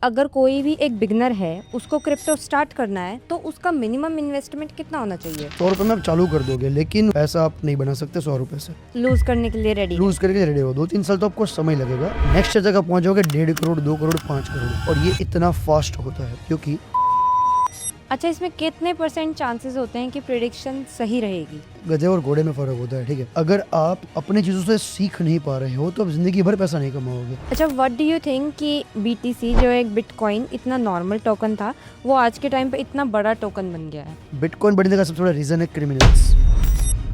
अगर कोई भी एक बिगनर है उसको क्रिप्टो स्टार्ट करना है तो उसका मिनिमम इन्वेस्टमेंट कितना होना चाहिए? 100 रुपये में आप चालू कर दोगे, लेकिन पैसा आप नहीं बना सकते 100 रुपये से। लूज करने के लिए रेडी? लूज करके रेडी हो 2-3 साल तो आपको समय लगेगा। नेक्स्ट जगह पहुंचोगे 1.5 करोड़, 2 करोड़, 5 करोड़, और ये इतना फास्ट होता है क्योंकि अच्छा, इसमें कितने % चांसेस होते हैं कि प्रिडिक्शन सही रहेगी? गधे और घोड़े में फर्क होता है, ठीक है। अगर आप अपने चीजों से सीख नहीं पा रहे हो तो आप जिंदगी भर पैसा नहीं कमाओगे। अच्छा, व्हाट डू यू थिंक कि BTC जो एक बिटकॉइन इतना नॉर्मल टोकन था वो आज के टाइम पे इतना बड़ा टोकन बन गया है? बिटकॉइन बढ़ने का सबसे बड़ा रीजन है क्रिमिनल्स।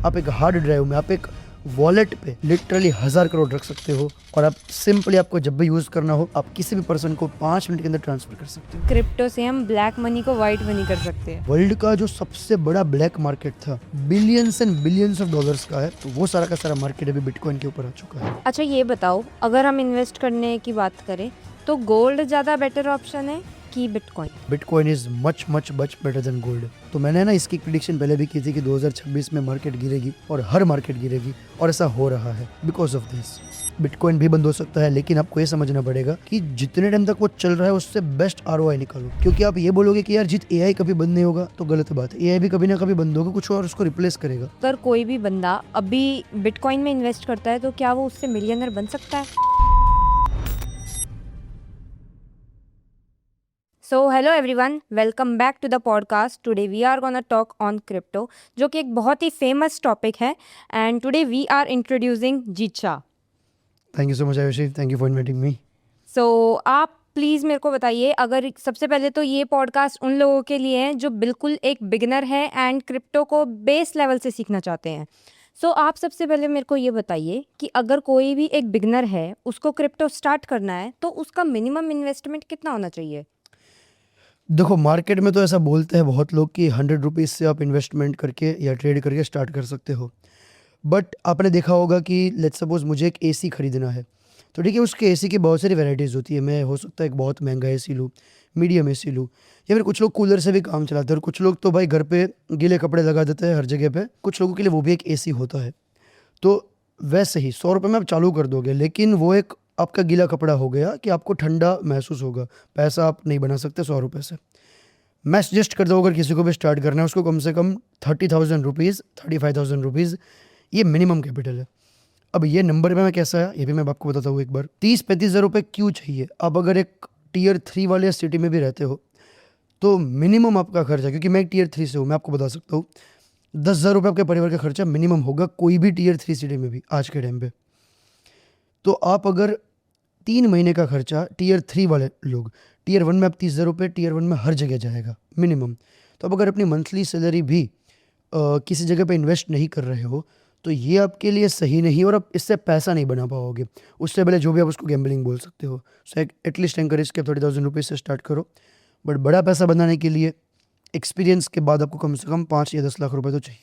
आप एक हार्ड ड्राइव में, आप एक वॉलेट पे लिटरली 1000 करोड़ रख सकते हो, और आप सिंपली, आपको जब भी यूज करना हो, आप किसी भी पर्सन को 5 मिनट के अंदर ट्रांसफर कर सकते हो। क्रिप्टो से हम ब्लैक मनी को वाइट मनी कर सकते हैं। वर्ल्ड का जो सबसे बड़ा ब्लैक मार्केट था, billions and billions of dollars का है, तो वो सारा का सारा मार्केट अभी बिटकॉइन के ऊपर आ चुका है। अच्छा, ये बताओ, अगर हम इन्वेस्ट करने की बात करें तो गोल्ड ज़्यादा बेटर ऑप्शन है कि bitcoin? Bitcoin is much much much better than gold. तो मैंने ना इसकी प्रिडिक्शन पहले भी की थी कि 2026 में मार्केट गिरेगी, और हर मार्केट गिरेगी, और ऐसा हो रहा है बिकॉज ऑफ दिस। बिटकॉइन भी बंद हो सकता है, लेकिन आपको ये समझना पड़ेगा कि जितने टाइम तक वो चल रहा है उससे बेस्ट ROI निकालो। क्योंकि आप ये बोलोगे कि यार जीत AI कभी बंद नहीं होगा, तो गलत बात है। AI भी कभी ना कभी बंद होगा, कुछ और उसको रिप्लेस करेगा। अगर कोई भी बंदा अभी बिटकॉइन में इन्वेस्ट करता है तो क्या वो उससे मिलियनर बन सकता है? So hello everyone, welcome back to the podcast. Today we are gonna talk on crypto, जो कि एक बहुत ही फेमस टॉपिक है, and today we are introducing Jeet Shah. Thank you so much Ayushi, thank you for inviting me. So आप please मेरे को बताइए, अगर सबसे पहले तो ये पॉडकास्ट उन लोगों के लिए है जो बिल्कुल एक बिगिनर है एंड क्रिप्टो को बेस लेवल से सीखना चाहते हैं। सो आप सबसे पहले मेरे को ये बताइए कि अगर कोई भी एक बिगिनर है उसको क्रिप्टो स्टार्ट करना है तो उसका मिनिमम इन्वेस्टमेंट कितना होना चाहिए? देखो, मार्केट में तो ऐसा बोलते हैं बहुत लोग कि 100 रुपीज़ से आप इन्वेस्टमेंट करके या ट्रेड करके स्टार्ट कर सकते हो। बट आपने देखा होगा कि लेट्स सपोज मुझे एक AC खरीदना है, तो ठीक है, उसके AC की बहुत सारी वैरायटीज़ होती है। मैं हो सकता है एक बहुत महंगा AC लूँ, मीडियम AC लूँ, या फिर कुछ लोग कूलर से भी काम चलाते हैं, और कुछ लोग तो भाई घर पे गीले कपड़े लगा देते हैं हर जगह पे। कुछ लोगों के लिए वो भी एक AC होता है। तो वैसे ही 100 रुपये में आप चालू कर दोगे, लेकिन वो एक आपका गीला कपड़ा हो गया कि आपको ठंडा महसूस होगा। पैसा आप नहीं बना सकते 100 रुपये से। मैं सजेस्ट करता हूँ, अगर किसी को भी स्टार्ट करना है, उसको कम से कम 30,000 रुपीज़, 35,000 रुपीज़, ये मिनिमम कैपिटल है। अब ये नंबर में कैसा है ये भी मैं आपको बताता हूँ एक बार। 30-35 हज़ार रुपये क्यों चाहिए? अब अगर एक Tier 3 वाले सिटी में भी रहते हो तो मिनिमम आपका खर्चा, क्योंकि मैं एक Tier 3 से हूँ, मैं आपको बता सकता हूँ 10,000 रुपये आपके परिवार का खर्चा मिनिमम होगा, कोई भी Tier 3 सिटी में भी आज के टाइम पे। तो आप अगर 3 महीने का खर्चा, Tier 3 वाले लोग, Tier 1 में आप 30,000 रुपये, Tier 1 में हर जगह जाएगा मिनिमम। तो अब अगर अपनी मंथली सैलरी भी किसी जगह पे इन्वेस्ट नहीं कर रहे हो तो ये आपके लिए सही नहीं, और आप इससे पैसा नहीं बना पाओगे। उससे पहले जो भी आप उसको गैम्बलिंग बोल सकते हो। सो एटलीस्ट एनकरेज के 30,000 रुपीज़ से स्टार्ट करो। बट बड़ा पैसा बनाने के लिए एक्सपीरियंस के बाद आपको कम से कम 5 या 10 लाख रुपए तो चाहिए।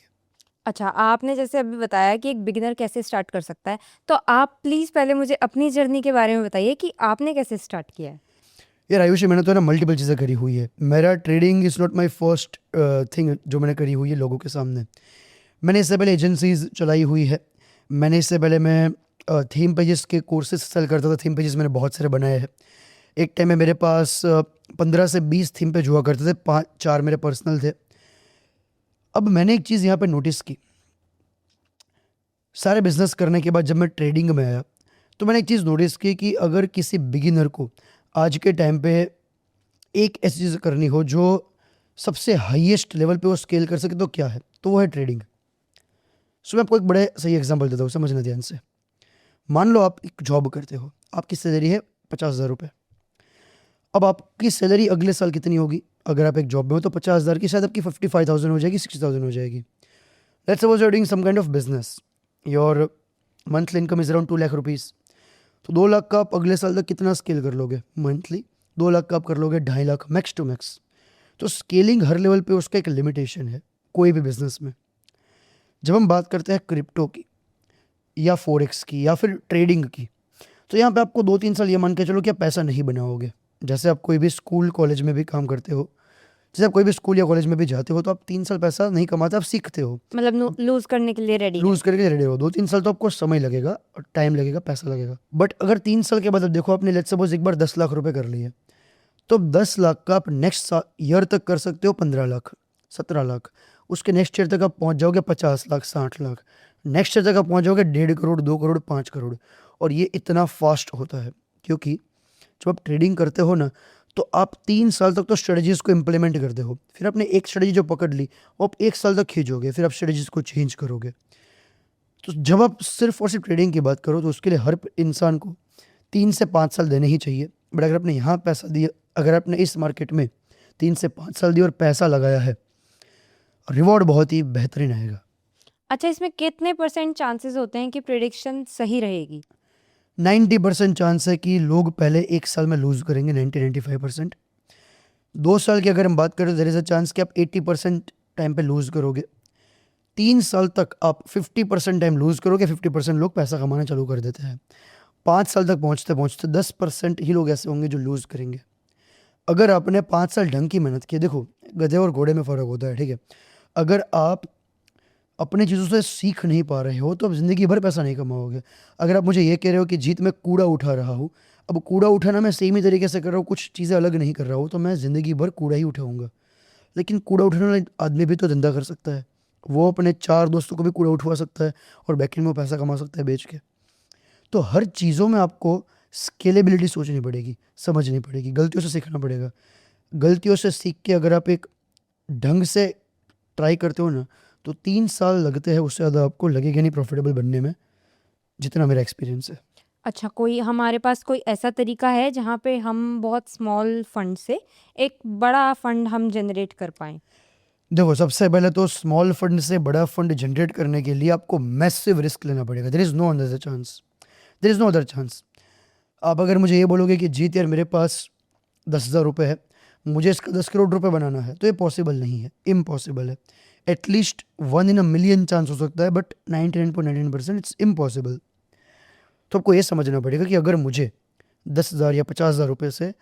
अच्छा, आपने जैसे अभी बताया कि एक बिगिनर कैसे स्टार्ट कर सकता है, तो आप प्लीज़ पहले मुझे अपनी जर्नी के बारे में बताइए कि आपने कैसे स्टार्ट किया है? यार आयुषी, मैंने तो ना मल्टीपल चीज़ें करी हुई है। मेरा trading is not my first thing जो मैंने करी हुई है लोगों के सामने। मैंने इससे पहले एजेंसीज चलाई हुई है। मैंने इससे पहले मैं थीम पेजेस के कोर्सेज सेल करता था। थीम पेजेस मैंने बहुत सारे बनाए हैं। एक टाइम में मेरे पास 15 से 20 थीम पेज हुआ करते थे, 4 मेरे पर्सनल थे। अब मैंने एक चीज़ यहाँ पे नोटिस की, सारे बिजनेस करने के बाद जब मैं ट्रेडिंग में आया तो मैंने एक चीज़ नोटिस की कि अगर किसी बिगिनर को आज के टाइम पे एक ऐसी चीज़ करनी हो जो सबसे हाईएस्ट लेवल पे वो स्केल कर सके, तो क्या है? तो वो है ट्रेडिंग। सो मैं आपको एक बड़े सही एग्जांपल देता हूँ, समझना ध्यान से। मान लो आप एक जॉब करते हो, आपकी सैलरी है 50,000 रुपये। अब आपकी सैलरी अगले साल कितनी होगी? अगर आप एक जॉब में हो तो 50,000 की शायद आपकी 55,000 हो जाएगी, 60,000 हो जाएगी। Let's suppose you are doing some kind of business, your monthly income is around 2 lakh rupees. तो 2 लाख का आप अगले साल तक कितना स्केल कर लोगे मंथली? 2 लाख का आप कर लोगे 2.5 लाख मैक्स टू मैक्स। तो स्केलिंग हर लेवल पे उसका एक लिमिटेशन है कोई भी बिजनेस में। जब हम बात करते हैं क्रिप्टो की या फॉरेक्स की या फिर ट्रेडिंग की, तो यहाँ पे आपको 2-3 साल ये मान के चलो कि आप पैसा नहीं बनाओगे। जैसे आप कोई भी स्कूल कॉलेज में भी काम करते हो, जैसे आप कोई भी स्कूल या कॉलेज में भी जाते हो, तो आप 3 साल पैसा नहीं कमाते, आप सीखते हो। मतलब लूज करने के लिए रेडी? लूज करके रेडी हो 2-3 साल तो आपको समय लगेगा और टाइम लगेगा, पैसा लगेगा। बट अगर 3 साल के बाद अब देखो, आपने लेट्स सपोज एक बार 10 लाख रुपए कर लिए, तो 10 लाख का आप नेक्स्ट ईयर तक कर सकते हो 15 लाख, 17 लाख। उसके नेक्स्ट ईयर तक आप पहुंच जाओगे 50 लाख, 60 लाख। नेक्स्ट ईयर तक आप पहुंच जाओगे 1.5 करोड़, 2 करोड़, 5 करोड़। और ये इतना फास्ट होता है क्योंकि जब आप ट्रेडिंग करते हो ना, तो आप 3 साल तक तो स्ट्रेटजीज को इम्प्लीमेंट करते हो। फिर आपने एक स्ट्रेटजी जो पकड़ ली वो आप 1 साल तक खींचोगे, फिर आप स्ट्रेटजीज को चेंज करोगे। तो जब आप सिर्फ और सिर्फ ट्रेडिंग की बात करो तो उसके लिए हर इंसान को 3 से 5 साल देने ही चाहिए। बट अगर आपने यहाँ पैसा दिया, अगर आपने इस मार्केट में 3 से 5 साल दिए और पैसा लगाया है, रिवॉर्ड बहुत ही बेहतरीन आएगा। अच्छा, इसमें कितने % चांसेस होते हैं कि प्रिडिक्शन सही रहेगी? 90% चांस है कि लोग पहले 1 साल में लूज करेंगे, 90-95%। 2 साल की अगर हम बात करें तो देयर इज अ चांस कि आप 80% टाइम पे लूज करोगे। 3 साल तक आप 50% टाइम लूज करोगे, 50% लोग पैसा कमाना चालू कर देते हैं। 5 साल तक पहुंचते पहुंचते 10% ही लोग ऐसे होंगे जो लूज करेंगे। अगर आपने 5 साल ढंग की मेहनत की, देखो गधे और घोड़े में फ़र्क होता है, ठीक है। अगर आप अपने चीज़ों से सीख नहीं पा रहे हो तो आप ज़िंदगी भर पैसा नहीं कमाओगे। अगर आप मुझे ये कह रहे हो कि जीत मैं कूड़ा उठा रहा हूँ, अब कूड़ा उठाना मैं सेम ही तरीके से कर रहा हूँ, कुछ चीज़ें अलग नहीं कर रहा हूँ, तो मैं ज़िंदगी भर कूड़ा ही उठाऊँगा। लेकिन कूड़ा उठाने वाला आदमी भी तो धंधा कर सकता है। वो अपने 4 दोस्तों को भी कूड़ा उठवा सकता है और बैकएंड में पैसा कमा सकता है बेच के। तो हर चीज़ों में आपको स्केलेबिलिटी सोचनी पड़ेगी, समझनी पड़ेगी, गलतियों से सीखना पड़ेगा। गलतियों से सीख के अगर आप एक ढंग से ट्राई करते हो ना, तो 3 साल लगते हैं, उससे ज़्यादा आपको लगेगा नहीं प्रॉफिटेबल बनने में, जितना मेरा एक्सपीरियंस है। अच्छा, कोई हमारे पास कोई ऐसा तरीका है जहाँ पे हम बहुत स्मॉल फंड से एक बड़ा फंड हम जनरेट कर पाएँ? देखो, सबसे पहले तो स्मॉल फंड से बड़ा फंड जनरेट करने के लिए आपको मैसिव रिस्क लेना पड़ेगा। There is no other chance, there is no other chance. आप अगर मुझे ये बोलोगे कि जीत यार मेरे पास 10,000 रुपये है, मुझे इसका 10 करोड़ रुपए बनाना है, तो ये पॉसिबल नहीं है, इम्पॉसिबल है। At least 1 in a million chance हो सकता है, बट 99.99% इट्स इम्पॉसिबल। तो आपको ये समझना पड़ेगा कि अगर मुझे 10,000 या 50,000 रुपये से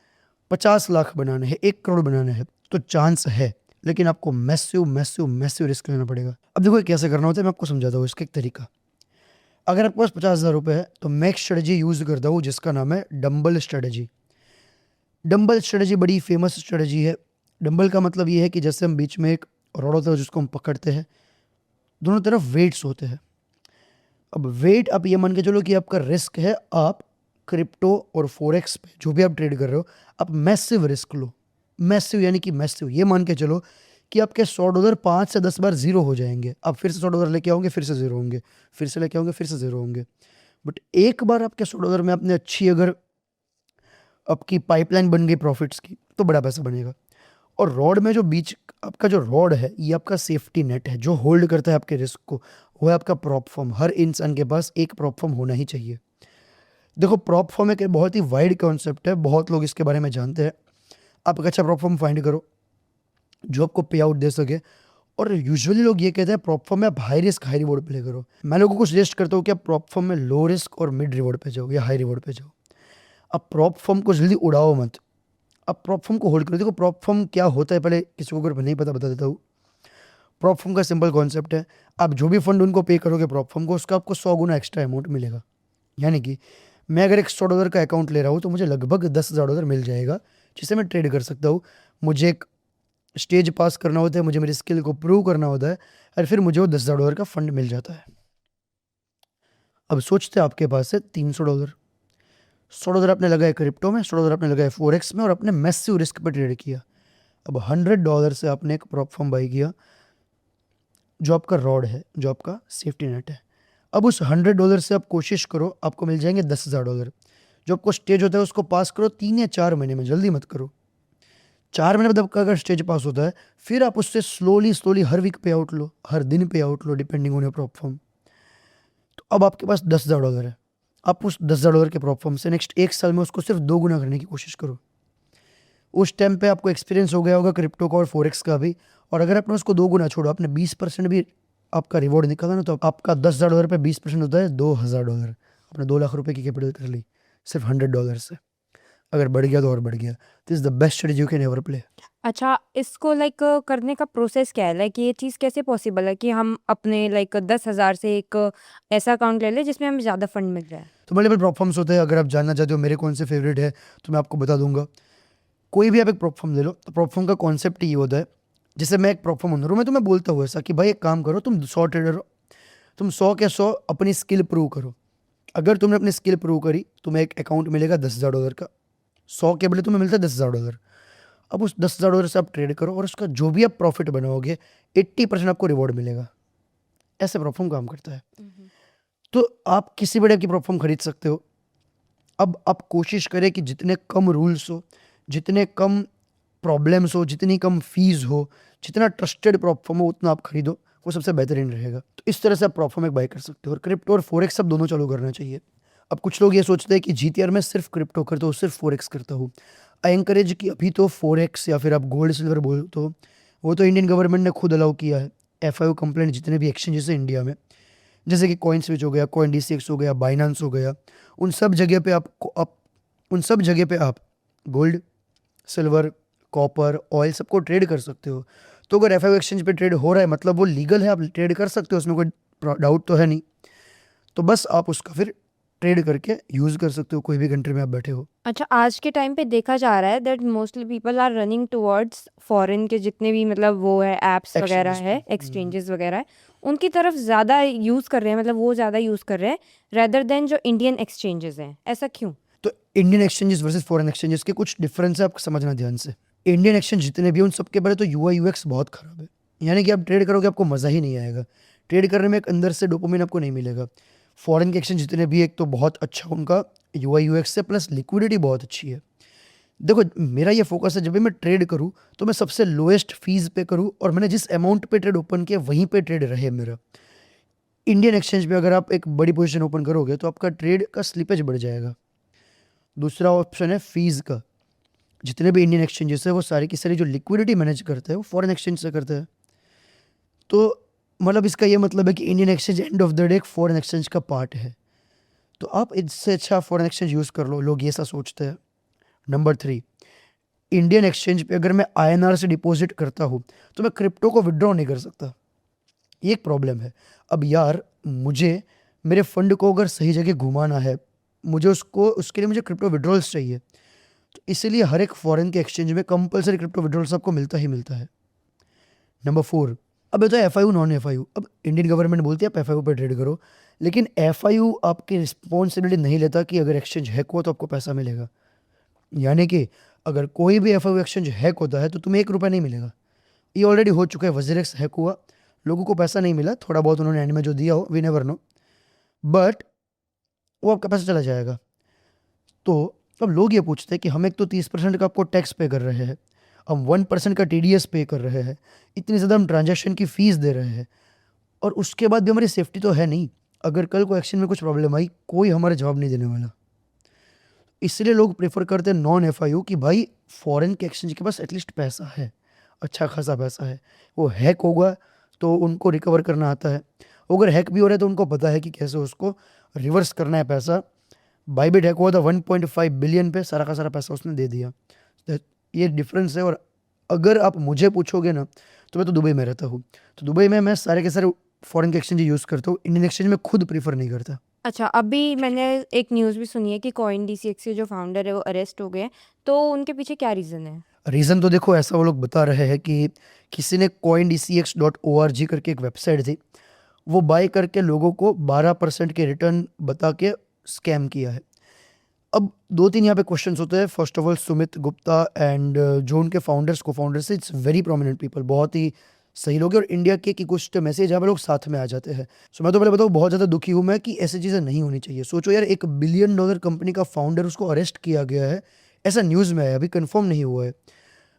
50 लाख बनाने हैं, 1 करोड़ बनाना है, तो चांस है, लेकिन आपको मैसिव मैसिव मैसिव रिस्क लेना पड़ेगा। अब देखो ये कैसे करना होता है, मैं आपको समझाता हूँ इसका एक तरीका। अगर आपके पास 50,000 रुपये है तो मैं एक स्ट्रेटजी यूज़ करता हूँ जिसका नाम है डंबल स्ट्रेटजी। डंबल स्ट्रेटजी बड़ी फेमस स्ट्रेटजी है। डंबल का मतलब ये है कि जैसे हम बीच में एक रॉड होता है जिसको हम पकड़ते हैं, दोनों तरफ वेट्स होते हैं। अब वेट, आप ये मान के चलो कि आपका रिस्क है, आप क्रिप्टो और फॉरेक्स पे जो भी आप ट्रेड कर रहे हो, आप मैसिव रिस्क लो। मैसिव यानी कि मैसिव, ये मान के चलो कि आपके $100 5 से 10 बार ज़ीरो हो जाएंगे। आप फिर से $100 लेके आओगे, फिर से ज़ीरो होंगे, फिर से लेके आओगे, फिर से ज़ीरो होंगे। बट एक बार आपके $100 में आपने अच्छी, अगर आपकी पाइपलाइन बन गई प्रॉफिट्स की, तो बड़ा पैसा बनेगा। और रॉड में जो बीच आपका जो रॉड है, ये आपका सेफ्टी नेट है जो होल्ड करता है आपके रिस्क को, वो है आपका प्रॉप फर्म। हर इंसान के पास एक प्रॉप फर्म होना ही चाहिए। देखो, प्रॉप फर्म एक बहुत ही वाइड कॉन्सेप्ट है, बहुत लोग इसके बारे में जानते हैं। आप एक अच्छा प्रॉप फर्म फाइंड करो जो आपको पे आउट दे सके। और यूजुअली लोग ये कहते हैं प्रॉप फर्म में आप high risk high reward play करो। मैं लोगों को सजेस्ट करता हूँ कि आप प्रॉप फर्म में लो रिस्क और मिड रिवॉर्ड पे जाओ या हाई रिवॉर्ड पे जाओ। आप प्रॉप फर्म को जल्दी उड़ाओ मत, आप प्रॉप फर्म को होल्ड करो। देखो प्रॉप फर्म क्या होता है, पहले किसी को अगर नहीं पता बता देता हूँ। प्रॉप फर्म का सिंपल कॉन्सेप्ट है, आप जो भी फंड उनको पे करोगे प्रॉप फर्म को, उसका आपको 100 गुना एक्स्ट्रा अमाउंट मिलेगा। यानी कि मैं अगर एक $100 का अकाउंट ले रहा हूँ तो मुझे लगभग $10,000 मिल जाएगा, जिससे मैं ट्रेड कर सकता हूँ। मुझे एक स्टेज पास करना होता है, मुझे मेरी स्किल को प्रूव करना होता है, और फिर मुझे वो $10,000 का फंड मिल जाता है। अब सोचते हैं आपके पास है $300, $100 आपने लगाए क्रिप्टो में, $100 आपने लगाए फॉरेक्स में, और आपने मैसिव रिस्क पर ट्रेड किया। अब $100 से आपने एक प्रॉप फर्म बाई किया जो आपका रॉड है, जो आपका सेफ्टी नेट है। अब उस $100 से आप कोशिश करो, आपको मिल जाएंगे $10,000। जो आपको स्टेज होता है उसको पास करो 3 या 4 महीने में, जल्दी मत करो। 4 महीने बाद आपका अगर स्टेज पास होता है, फिर आप उससे स्लोली स्लोली हर वीक पे आउट लो, हर दिन पे out low, depending on your prop firm. तो अब आपके पास $10,000 है। आप उस $10,000 के प्रॉप फर्म से नेक्स्ट 1 साल में उसको सिर्फ 2 गुना करने की कोशिश करो। उस टाइम पे आपको एक्सपीरियंस हो गया होगा क्रिप्टो का और फॉरेक्स का भी। और अगर आपने उसको 2 गुना छोड़ो, आपने 20% भी आपका रिवॉर्ड निकाला ना, तो आपका $10,000 पे 20% होता है $2,000। आपने 2 लाख रुपए की कैपिटल कर ली सिर्फ $100 से। अगर बढ़ गया तो और बढ़ गया। This is the best strategy you can ever play. अच्छा, इसको लाइक करने का प्रोसेस क्या है? लाइक ये चीज़ कैसे पॉसिबल है कि हम अपने लाइक 10,000 से एक ऐसा अकाउंट ले लें जिसमें हमें ज़्यादा फंड मिल जाए? तो मल्टीपल प्रॉप फर्म्स होते हैं। अगर आप जानना चाहते हो मेरे कौन से फेवरेट है तो मैं आपको बता दूंगा। कोई भी आप एक प्रोफॉर्म ले लो, तो प्रोफॉर्म का कॉन्सेप्ट ये होता है, जैसे मैं एक प्रोफॉर्म ओनर हूँ, मैं तुम्हें बोलता हूँ ऐसा कि भाई एक काम करो, तुम 100 ट्रेडर हो, तुम 100 के 100 अपनी स्किल प्रूव करो। अगर तुमने अपनी स्किल प्रूव करी, तुम्हें एक अकाउंट मिलेगा $10,000 का। 100 के बदले तुम्हें मिलता है $10,000। अब उस $10,000 से आप ट्रेड करो और उसका जो भी आप प्रॉफिट बनाओगे 80% आपको रिवॉर्ड मिलेगा। ऐसे प्रोफॉर्म काम करता है। तो आप किसी बड़े की प्रोफॉर्म खरीद सकते हो। अब आप कोशिश करें कि जितने कम रूल्स हो, जितने कम प्रॉब्लम्स हो, जितनी कम फीस हो, जितना ट्रस्टेड प्रोफॉर्म हो, उतना आप खरीदो, वो सबसे बेहतरीन रहेगा। तो इस तरह से आप प्रोफॉर्म एक बाय कर सकते हो। और क्रिप्टो और फोरेक्स सब दोनों चालू करना चाहिए। अब कुछ लोग ये सोचते हैं कि जीटीआर में सिर्फ क्रिप्टो करता हूँ, सिर्फ फोरेक्स करता हूँ। आई एनकरेज कि अभी तो फोरेक्स या फिर आप गोल्ड सिल्वर बोलो तो वो तो इंडियन गवर्नमेंट ने खुद अलाउ किया है। FIU कंप्लेंट जितने भी एक्सचेंजेस हैं इंडिया में, जैसे कि कॉइन स्विच हो गया, कॉइन DCX हो गया, बाइनांस हो गया, उन सब जगह पे आप गोल्ड, सिल्वर, कॉपर, ऑयल सबको ट्रेड कर सकते हो। तो अगर FIU एक्सचेंज पे ट्रेड हो रहा है मतलब वो लीगल है, आप ट्रेड कर सकते हो, उसमें कोई डाउट तो है नहीं। तो बस आप उसका फिर ट्रेड करके यूज़ कर सकते हो, कोई भी कंट्री में आप बैठे हो। अच्छा, आज के टाइम पे देखा जा रहा है that mostly people are running towards foreign के जितने भी मतलब वो है ऐप्स वगैरह एक्सचेंजेस है, पे एक्सचेंजेस वगैरह है, उनकी तरफ ज़्यादा यूज़ कर रहे हैं, मतलब वो ज़्यादा यूज़ कर रहे हैं रेदर देन जो इंडियन एक्सचेंजेस हैं। ऐसा क्यों? तो Indian exchanges versus foreign exchanges के कुछ डिफरेंस है, आपको समझना ध्यान से। इंडियन एक्सचेंज जितने भी हैं उन सबके पहले तो UI UX बहुत खराब है। यानी कि आप ट्रेड करोगे आपको मज़ा ही नहीं आएगा। ट्रेड करने में एक अंदर से डोपामिन आपको नहीं मिलेगा। फॉरेन के एक्सचेंज जितने भी, एक तो बहुत अच्छा उनका UI UX है, प्लस लिक्विडिटी बहुत अच्छी है। देखो मेरा ये फोकस है, जब भी मैं ट्रेड करूँ तो मैं सबसे लोएस्ट फीस पे करूँ और मैंने जिस अमाउंट पे ट्रेड ओपन किया वहीं पे ट्रेड रहे मेरा। इंडियन एक्सचेंज पे अगर आप एक बड़ी पोजीशन ओपन करोगे तो आपका ट्रेड का स्लिपेज बढ़ जाएगा। दूसरा ऑप्शन है फीस का। जितने भी इंडियन एक्सचेंजेस है वो सारी की सारी जो लिक्विडिटी मैनेज करते हैं वो फॉरेन एक्सचेंज से करते हैं। तो मतलब इसका ये मतलब है कि Indian exchange and of the day एक फॉरेन एक्सचेंज का पार्ट है। तो आप इससे अच्छा फॉरेन एक्सचेंज यूज़ कर लो, लोग ये ऐसा सोचते हैं। नंबर 3, इंडियन एक्सचेंज पे अगर मैं INR से डिपॉजिट करता हूँ तो मैं क्रिप्टो को विड्रॉ नहीं कर सकता। ये एक प्रॉब्लम है। अब यार मुझे मेरे फंड को अगर सही जगह घुमाना है, मुझे उसके लिए मुझे क्रिप्टो विड्रॉल्स चाहिए। तो इसीलिए हर एक फॉरेन के एक्सचेंज में कंपलसरी क्रिप्टो विड्रॉल्स आपको मिलता ही मिलता है। नंबर 4, अब ये तो FIU नॉन FIU। अब इंडियन गवर्नमेंट बोलती है आप FIU पे ट्रेड करो, लेकिन FIU आपकी रिस्पॉन्सिबिलिटी नहीं लेता कि अगर एक्सचेंज हैक हुआ तो आपको पैसा मिलेगा। यानी कि अगर कोई भी FIU एक्सचेंज हैक होता है तो तुम्हें ₹1 नहीं मिलेगा। ये ऑलरेडी हो चुका है। WZX हैक हुआ, लोगों को पैसा नहीं मिला, थोड़ा बहुत उन्होंने एंड में जो दिया हो, वी नेवर नो, बट वो आपका पैसा चला जाएगा। तो अब लोग ये पूछते हैं कि हम एक तो 30% का आपको टैक्स पे कर रहे हैं, हम 1% का TDS पे कर रहे हैं, इतनी ज़्यादा हम ट्रांजैक्शन की फ़ीस दे रहे हैं, और उसके बाद भी हमारी सेफ्टी तो है नहीं। अगर कल को एक्सचेंज में कुछ प्रॉब्लम आई, कोई हमारा जवाब नहीं देने वाला। इसलिए लोग प्रेफर करते हैं नॉन FIU कि भाई फॉरेन के एक्सचेंज के पास एटलीस्ट पैसा है, अच्छा खासा पैसा है। वो हैक होगा तो उनको रिकवर करना आता है, अगर हैक भी हो रहा है तो उनको पता है कि कैसे उसको रिवर्स करना है पैसा। बाइबिट हैक हुआ था 1.5 बिलियन पे, सारा का सारा पैसा उसने दे दिया। तो ये डिफरेंस है। और अगर आप मुझे पूछोगे ना, तो मैं तो दुबई में रहता हूँ, तो दुबई में मैं सारे के सारे फॉरेन के एक्सचेंज यूज़ करता हूँ, इंडियन एक्सचेंज में खुद प्रीफर नहीं करता। अच्छा, अभी मैंने एक न्यूज़ भी सुनी है कि कॉइन DCX के जो फाउंडर है वो अरेस्ट हो गए हैं, तो उनके पीछे क्या रीज़न है? रीज़न तो देखो ऐसा वो लोग बता रहे हैं कि किसी ने coindcx.org करके एक वेबसाइट थी, वो बाय करके लोगों को 12% के रिटर्न बता के स्कैम किया है। अब 2-3 यहाँ पे क्वेश्चंस होते हैं। First of all Sumit Gupta and जो उनके फाउंडर्स को founders, it's very prominent people, बहुत ही सही लोग हैं। और इंडिया के कि कुछ मैसेज यहाँ पे लोग साथ में आ जाते हैं। सो मैं तो पहले बताऊँ, बहुत ज़्यादा दुखी हूँ मैं कि ऐसी चीज़ें नहीं होनी चाहिए। सोचो यार, $1 बिलियन कंपनी का फाउंडर, उसको अरेस्ट किया गया है, ऐसा न्यूज़ में है, अभी कन्फर्म नहीं हुआ है,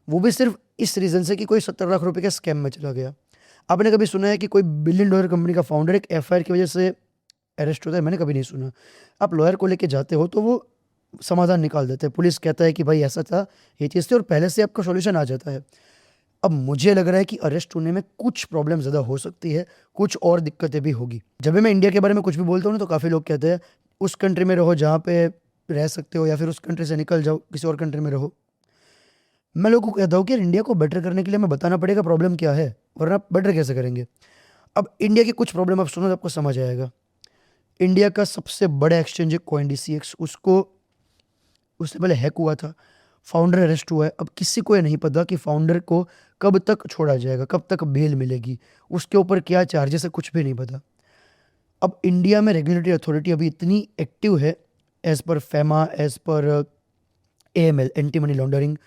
वो भी सिर्फ इस रीज़न से कि कोई 70 लाख रुपए के स्कैम में चला गया। आपने कभी सुना है कि कोई $1 बिलियन कंपनी का फाउंडर एक FIR की वजह से अरेस्ट होता है? मैंने कभी नहीं सुना। आप लॉयर को लेके जाते हो तो वो समाधान निकाल देते हैं, पुलिस कहता है कि भाई ऐसा था, ये चीज़ थी, और पहले से आपका सॉल्यूशन आ जाता है। अब मुझे लग रहा है कि अरेस्ट होने में कुछ प्रॉब्लम ज़्यादा हो सकती है, कुछ और दिक्कतें भी होगी। जब भी मैं इंडिया के बारे में कुछ भी बोलता हूँ ना, तो काफ़ी लोग कहते हैं उस कंट्री में रहो जहाँ पे रह सकते हो, या फिर उस कंट्री से निकल जाओ, किसी और कंट्री में रहो। मैं लोगों को कहता हूँ कि यार इंडिया को बेटर करने के लिए हमें बताना पड़ेगा प्रॉब्लम क्या है, वरना आप बेटर कैसे करेंगे। अब इंडिया की कुछ प्रॉब्लम आप सुनो तो आपको समझ आएगा। इंडिया का सबसे बड़ा एक्सचेंज है कॉइन DCX, उससे पहले हैक हुआ था। फाउंडर अरेस्ट हुआ है। अब किसी को ये नहीं पता कि फाउंडर को कब तक छोड़ा जाएगा, कब तक बेल मिलेगी, उसके ऊपर क्या चार्जेस है, कुछ भी नहीं पता। अब इंडिया में रेगुलेटरी अथॉरिटी अभी इतनी एक्टिव है, as per FEMA, as per AML, anti money laundering.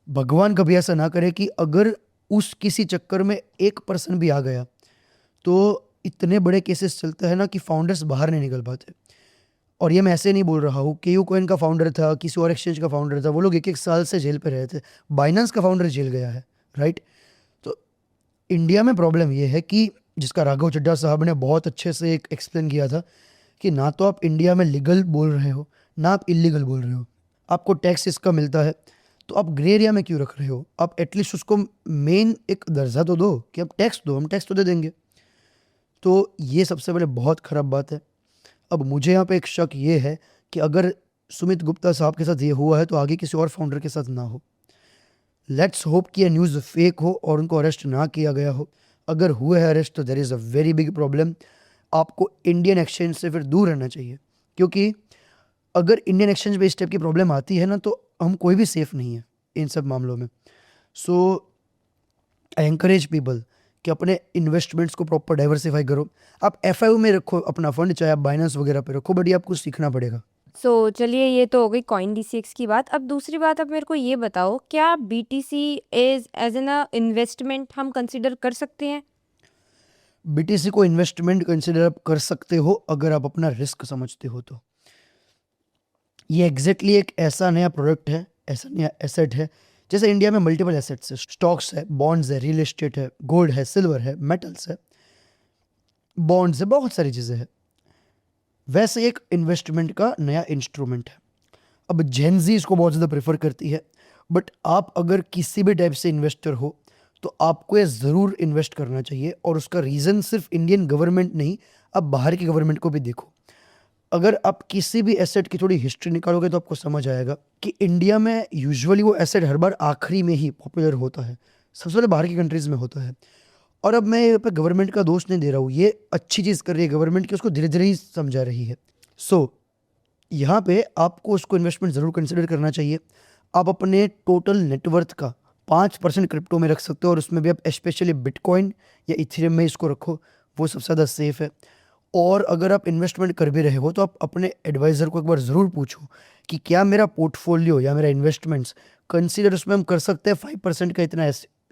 भगवान कभी ऐसा ना करे कि अगर उस किसी चक्कर में 1% भी आ गया तो इतने बड़े केसेस चलते हैं ना कि फाउंडर्स बाहर नहीं निकल पाते। और ये मैं ऐसे नहीं बोल रहा हूँ, केयू कॉइन का फाउंडर था, किसी और एक्सचेंज का फाउंडर था, वो लोग 1-1 साल से जेल पे रहे थे। बाइनेंस का फाउंडर जेल गया है, राइट। तो इंडिया में प्रॉब्लम ये है कि जिसका राघव चड्ढा साहब ने बहुत अच्छे से एक एक्सप्लेन किया था कि ना तो आप इंडिया में लीगल बोल रहे हो, ना आप इलीगल बोल रहे हो। आपको टैक्स इसका मिलता है, तो आप ग्रे एरिया में क्यों रख रहे हो? आप एटलीस्ट उसको मेन एक दर्जा तो दो कि आप टैक्स दो, हम टैक्स तो दे देंगे। तो ये सबसे पहले बहुत ख़राब बात है। अब मुझे यहाँ पे एक शक ये है कि अगर सुमित गुप्ता साहब के साथ ये हुआ है तो आगे किसी और फाउंडर के साथ ना हो। लेट्स होप कि ये न्यूज़ फेक हो और उनको अरेस्ट ना किया गया हो। अगर हुए है अरेस्ट तो there is a very big problem. आपको इंडियन एक्सचेंज से फिर दूर रहना चाहिए, क्योंकि अगर इंडियन एक्सचेंज पे इस टाइप की प्रॉब्लम आती है ना तो हम कोई भी सेफ नहीं है इन सब मामलों में। सो आई एनकरेज पीपल कि अपने इन्वेस्टमेंट्स को प्रॉपर डाइवर्सिफाई करो। आप FIO में रखो अपना फंड, चाहे आप बाइनेंस वगैरह पे रखो, बट ये आपको सीखना पड़ेगा। सो चलिए, ये तो हो गई कॉइन DCX की बात। अब दूसरी बात, अब मेरे को ये बताओ, क्या BTC एज एन इन्वेस्टमेंट हम कंसिडर कर सकते हैं? BTC को इन्वेस्टमेंट कंसिडर आप कर सकते हो अगर आप अपना रिस्क समझते हो तो। ये एग्जैक्टली एक ऐसा नया प्रोडक्ट है, ऐसा नया एसेट है। जैसे इंडिया में मल्टीपल एसेट्स है, स्टॉक्स है, बॉन्ड्स है, रियल एस्टेट है, गोल्ड है, सिल्वर है, मेटल्स है, बॉन्ड्स है, बहुत सारी चीज़ें हैं। वैसे एक इन्वेस्टमेंट का नया इंस्ट्रूमेंट है। अब जेनजी इसको बहुत ज़्यादा प्रेफर करती है, बट आप अगर किसी भी टाइप से इन्वेस्टर हो तो आपको ये ज़रूर इन्वेस्ट करना चाहिए। और उसका रीज़न सिर्फ इंडियन गवर्नमेंट नहीं, आप बाहर की गवर्नमेंट को भी देखो। अगर आप किसी भी एसेट की थोड़ी हिस्ट्री निकालोगे तो आपको समझ आएगा कि इंडिया में यूजुअली वो एसेट हर बार आखिरी में ही पॉपुलर होता है, सबसे पहले बाहर की कंट्रीज़ में होता है। और अब मैं यहाँ पे गवर्नमेंट का दोष नहीं दे रहा हूँ, ये अच्छी चीज़ कर रही है गवर्नमेंट की, उसको धीरे धीरे ही समझा रही है। सो यहाँ पे आपको उसको इन्वेस्टमेंट ज़रूर कंसिडर करना चाहिए। आप अपने टोटल नेटवर्थ का 5% क्रिप्टो में रख सकते हो, और उसमें भी आप स्पेशली बिटकॉइन या इथेरियम में इसको रखो, वो सबसे ज़्यादा सेफ है। और अगर आप इन्वेस्टमेंट कर भी रहे हो तो आप अपने एडवाइज़र को एक बार ज़रूर पूछो कि क्या मेरा पोर्टफोलियो या मेरा इन्वेस्टमेंट्स कंसिडर उसमें हम कर सकते हैं 5% का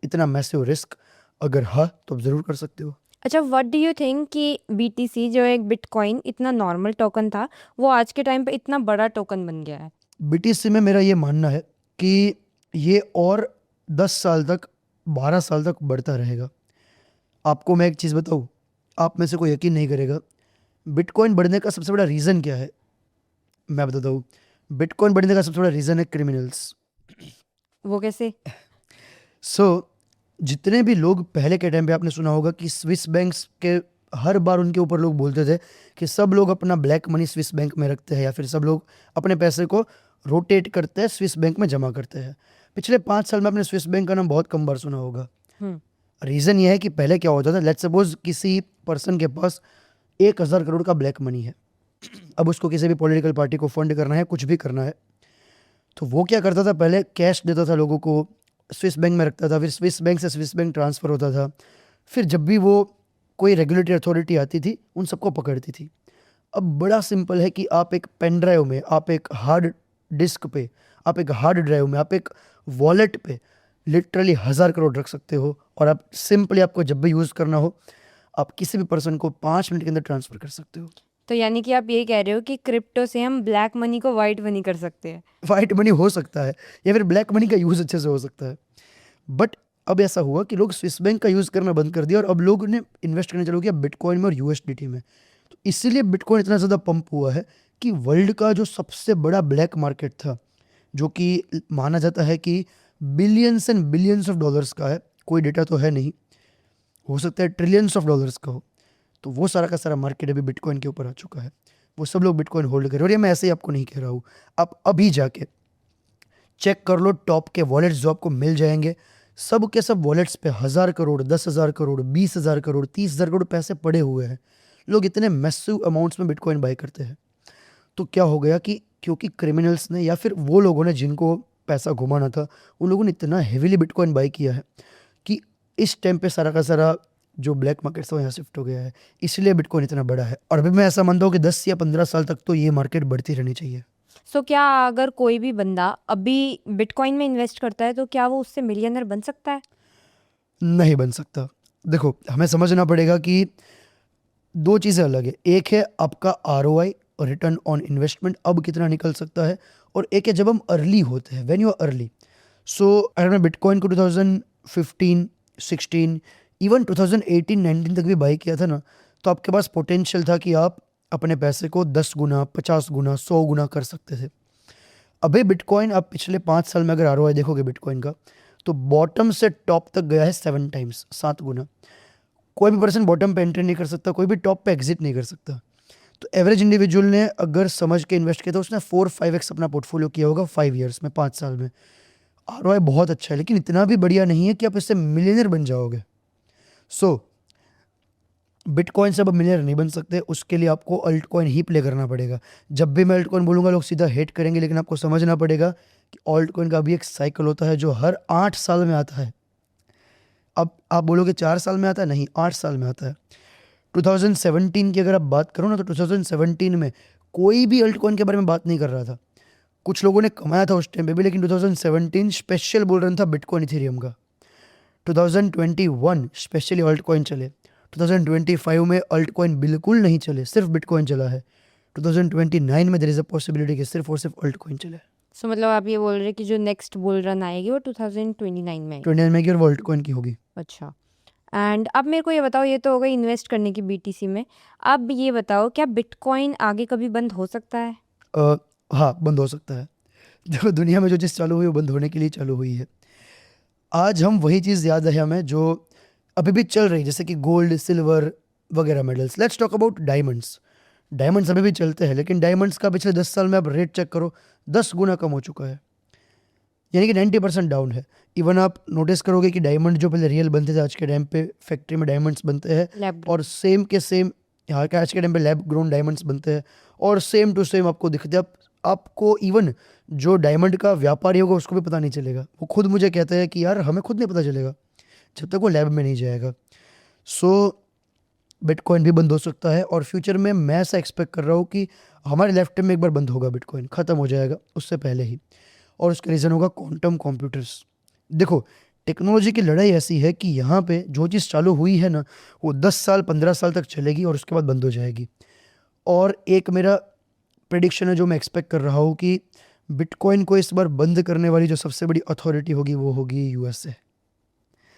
इतना मैसिव रिस्क। अगर हाँ तो आप ज़रूर कर सकते हो। अच्छा, व्हाट डू यू थिंक कि BTC जो एक बिटकॉइन इतना नॉर्मल टोकन था, वो आज के टाइम पे इतना बड़ा टोकन बन गया है? BTC में मेरा ये मानना है कि ये और 10 साल तक, 12 साल तक बढ़ता रहेगा। आपको मैं एक चीज़ बताऊँ, आप में से कोई यकीन नहीं करेगा, बिटकॉइन बढ़ने का सबसे बड़ा रीज़न क्या है? मैं बताता हूँ। बिटकॉइन बढ़ने का सबसे बड़ा रीज़न है क्रिमिनल्स। वो कैसे? सो जितने भी लोग पहले के टाइम पे, आपने सुना होगा कि स्विस बैंक्स के हर बार उनके ऊपर लोग बोलते थे कि सब लोग अपना ब्लैक मनी स्विस बैंक में रखते हैं, या फिर सब लोग अपने पैसे को रोटेट करते हैं, स्विस बैंक में जमा करते हैं। पिछले 5 साल में आपने स्विस बैंक का नाम बहुत कम बार सुना होगा। हम्म रीज़न ये है कि पहले क्या होता था, लेट्स सपोज किसी पर्सन के पास 1,000 करोड़ का ब्लैक मनी है। अब उसको किसी भी पॉलिटिकल पार्टी को फंड करना है, कुछ भी करना है, तो वो क्या करता था, पहले कैश देता था लोगों को, स्विस बैंक में रखता था, फिर स्विस बैंक से स्विस बैंक ट्रांसफ़र होता था, फिर जब भी वो कोई रेगुलेटरी अथॉरिटी आती थी उन सबको पकड़ती थी। अब बड़ा सिंपल है कि आप एक पेन ड्राइव में, आप एक हार्ड डिस्क पे, आप एक हार्ड ड्राइव में, आप एक वॉलेट पे लिटरली 1,000 करोड़ रख सकते हो, और आप सिंपली, आपको जब भी यूज़ करना हो, आप किसी भी पर्सन को 5 मिनट के अंदर ट्रांसफ़र कर सकते हो। तो यानी कि आप यही कह रहे हो कि क्रिप्टो से हम ब्लैक मनी को वाइट मनी कर सकते हैं? वाइट मनी हो सकता है, या फिर ब्लैक मनी का यूज़ अच्छे से हो सकता है। बट अब ऐसा हुआ कि लोग स्विस बैंक का यूज़ करना बंद कर दिया, और अब लोग ने इन्वेस्ट करना चालू किया बिटकॉइन में और USDT में। तो इसीलिए बिटकॉइन इतना ज़्यादा पंप हुआ है कि वर्ल्ड का जो सबसे बड़ा ब्लैक मार्केट था, जो कि माना जाता है कि billions and billions of dollars का है, कोई डेटा तो है नहीं, हो सकता है ट्रिलियंस ऑफ डॉलर्स का हो, तो वो सारा का सारा मार्केट अभी बिटकॉइन के ऊपर आ चुका है। वो सब लोग बिटकॉइन होल्ड करें, और ये मैं ऐसे ही आपको नहीं कह रहा हूँ। आप अभी जाके चेक कर लो, टॉप के वॉलेट्स जो आपको मिल जाएंगे, सब के सब वॉलेट्स पे 1,000 करोड़, 10,000 करोड़, 20,000 करोड़, 30,000 करोड़ पैसे पड़े हुए हैं। लोग इतने मैसिव अमाउंट्स में बिटकॉइन बाय करते हैं। तो क्या हो गया कि क्योंकि क्रिमिनल्स ने, या फिर वो लोगों ने जिनको पैसा घुमाना था, उन लोगों ने इतना हेवीली बिटकॉइन बाई किया है कि इस टाइम पे सारा का सारा जो ब्लैक मार्केट था वो यहाँ शिफ्ट हो गया है, इसलिए बिटकॉइन इतना बड़ा है। और अभी मैं ऐसा मानता हूँ कि 10 या 15 साल तक तो ये मार्केट बढ़ती रहनी चाहिए। सो क्या अगर कोई भी बंदा अभी बिटकॉइन में इन्वेस्ट करता है तो क्या वो उससे मिलियनर बन सकता है? नहीं बन सकता। देखो, हमें समझना पड़ेगा कि दो चीज़ें अलग है। एक है आपका ROI, रिटर्न ऑन इन्वेस्टमेंट, अब कितना निकल सकता है, और एक है जब हम अर्ली होते हैं, व्हेन यू आर अर्ली। सो अगर मैं बिटकॉइन को 2015, 16, इवन 2018-19 तक भी बाई किया था ना, तो आपके पास पोटेंशियल था कि आप अपने पैसे को 10 गुना, 50 गुना, 100 गुना कर सकते थे। अभी बिटकॉइन आप पिछले 5 साल में अगर ROI देखोगे बिटकॉइन का, तो बॉटम से टॉप तक गया है 7 टाइम्स, 7 गुना। कोई भी पर्सन बॉटम पे एंट्री नहीं कर सकता, कोई भी टॉप पे एग्जिट नहीं कर सकता। तो एवरेज इंडिविजुअल ने अगर समझ के इन्वेस्ट किया तो उसने 4-5x अपना पोर्टफोलियो किया होगा 5 ईयर्स में, 5 साल में। ROI बहुत अच्छा है, लेकिन इतना भी बढ़िया नहीं है कि आप इससे मिलियनर बन जाओगे। सो बिटकॉइन से अब मिलियनर नहीं बन सकते, उसके लिए आपको अल्ट कॉइन ही प्ले करना पड़ेगा। जब भी मैं अल्ट कॉइन बोलूँगा लोग सीधा हेट करेंगे, लेकिन आपको समझना पड़ेगा कि अल्ट कॉइन का भी एक साइकिल होता है जो हर 8 साल में आता है। अब आप बोलोगे 4 साल में आता है, नहीं, 8 साल में आता है। 2017 की अगर आप बात करो ना, तो 2017 में कोई भी अल्ट कॉइन के बारे में बात नहीं कर रहा था। कुछ लोगों ने कमाया था उस टाइम पे भी, लेकिन 2017 स्पेशल बोल रहा था बिटकॉइन इथेरियम का। 2021 स्पेशली अल्ट कॉइन चले। 2025 में अल्ट कॉइन बिल्कुल नहीं चले, सिर्फ बिटकॉइन चला है। 2029 में देयर इज अ पॉसिबिलिटी कि सिर्फ और सिर्फ अल्ट कॉइन चले। सो मतलब आप ये बोल रहे हैं कि जो नेक्स्ट बुल रन आएगी वो 2029 में आएगी? 29 में की, और वो अल्ट कॉइन की होगी। अच्छा। एंड अब मेरे को ये बताओ, ये तो हो गई इन्वेस्ट करने की BTC में। अब ये बताओ, क्या बिटकॉइन आगे कभी बंद हो सकता है? हाँ, बंद हो सकता है। देखो, दुनिया में जो चीज़ चालू हुई वो बंद होने के लिए चालू हुई है। आज हम वही चीज़ याद है हमें जो अभी भी चल रही है, जैसे कि गोल्ड, सिल्वर वगैरह medals. Let's talk about diamonds. Diamonds अभी भी चलते हैं, लेकिन डायमंड्स का पिछले 10 साल में आप रेट चेक करो, 10 गुना कम हो चुका है, यानी कि 90% डाउन है। इवन आप नोटिस करोगे कि डायमंड जो पहले रियल बनते थे, आज के टाइम पे फैक्ट्री में डायमंड्स बनते हैं, लैब और सेम के सेम यहाँ के आज के टाइम पे लैब ग्रोन डायमंड्स बनते हैं, और सेम टू सेम आपको दिखते हैं। आपको इवन जो डायमंड का व्यापारी होगा उसको भी पता नहीं चलेगा। वो खुद मुझे कहता है कि यार हमें खुद नहीं पता चलेगा जब तक वो लैब में नहीं जाएगा। सो बिटकॉइन भी बंद हो सकता है, और फ्यूचर में मैं ऐसा एक्सपेक्ट कर रहा हूँ कि हमारे लेफ्ट टाइम में एक बार बंद होगा, बिटकॉइन ख़त्म हो जाएगा उससे पहले ही। और उसका रीज़न होगा क्वांटम कंप्यूटर्स। देखो, टेक्नोलॉजी की लड़ाई ऐसी है कि यहाँ पे जो चीज़ चालू हुई है ना, वो 10 साल 15 साल तक चलेगी और उसके बाद बंद हो जाएगी। और एक मेरा प्रेडिक्शन है जो मैं एक्सपेक्ट कर रहा हूँ कि बिटकॉइन को इस बार बंद करने वाली जो सबसे बड़ी अथॉरिटी होगी वो होगी USA।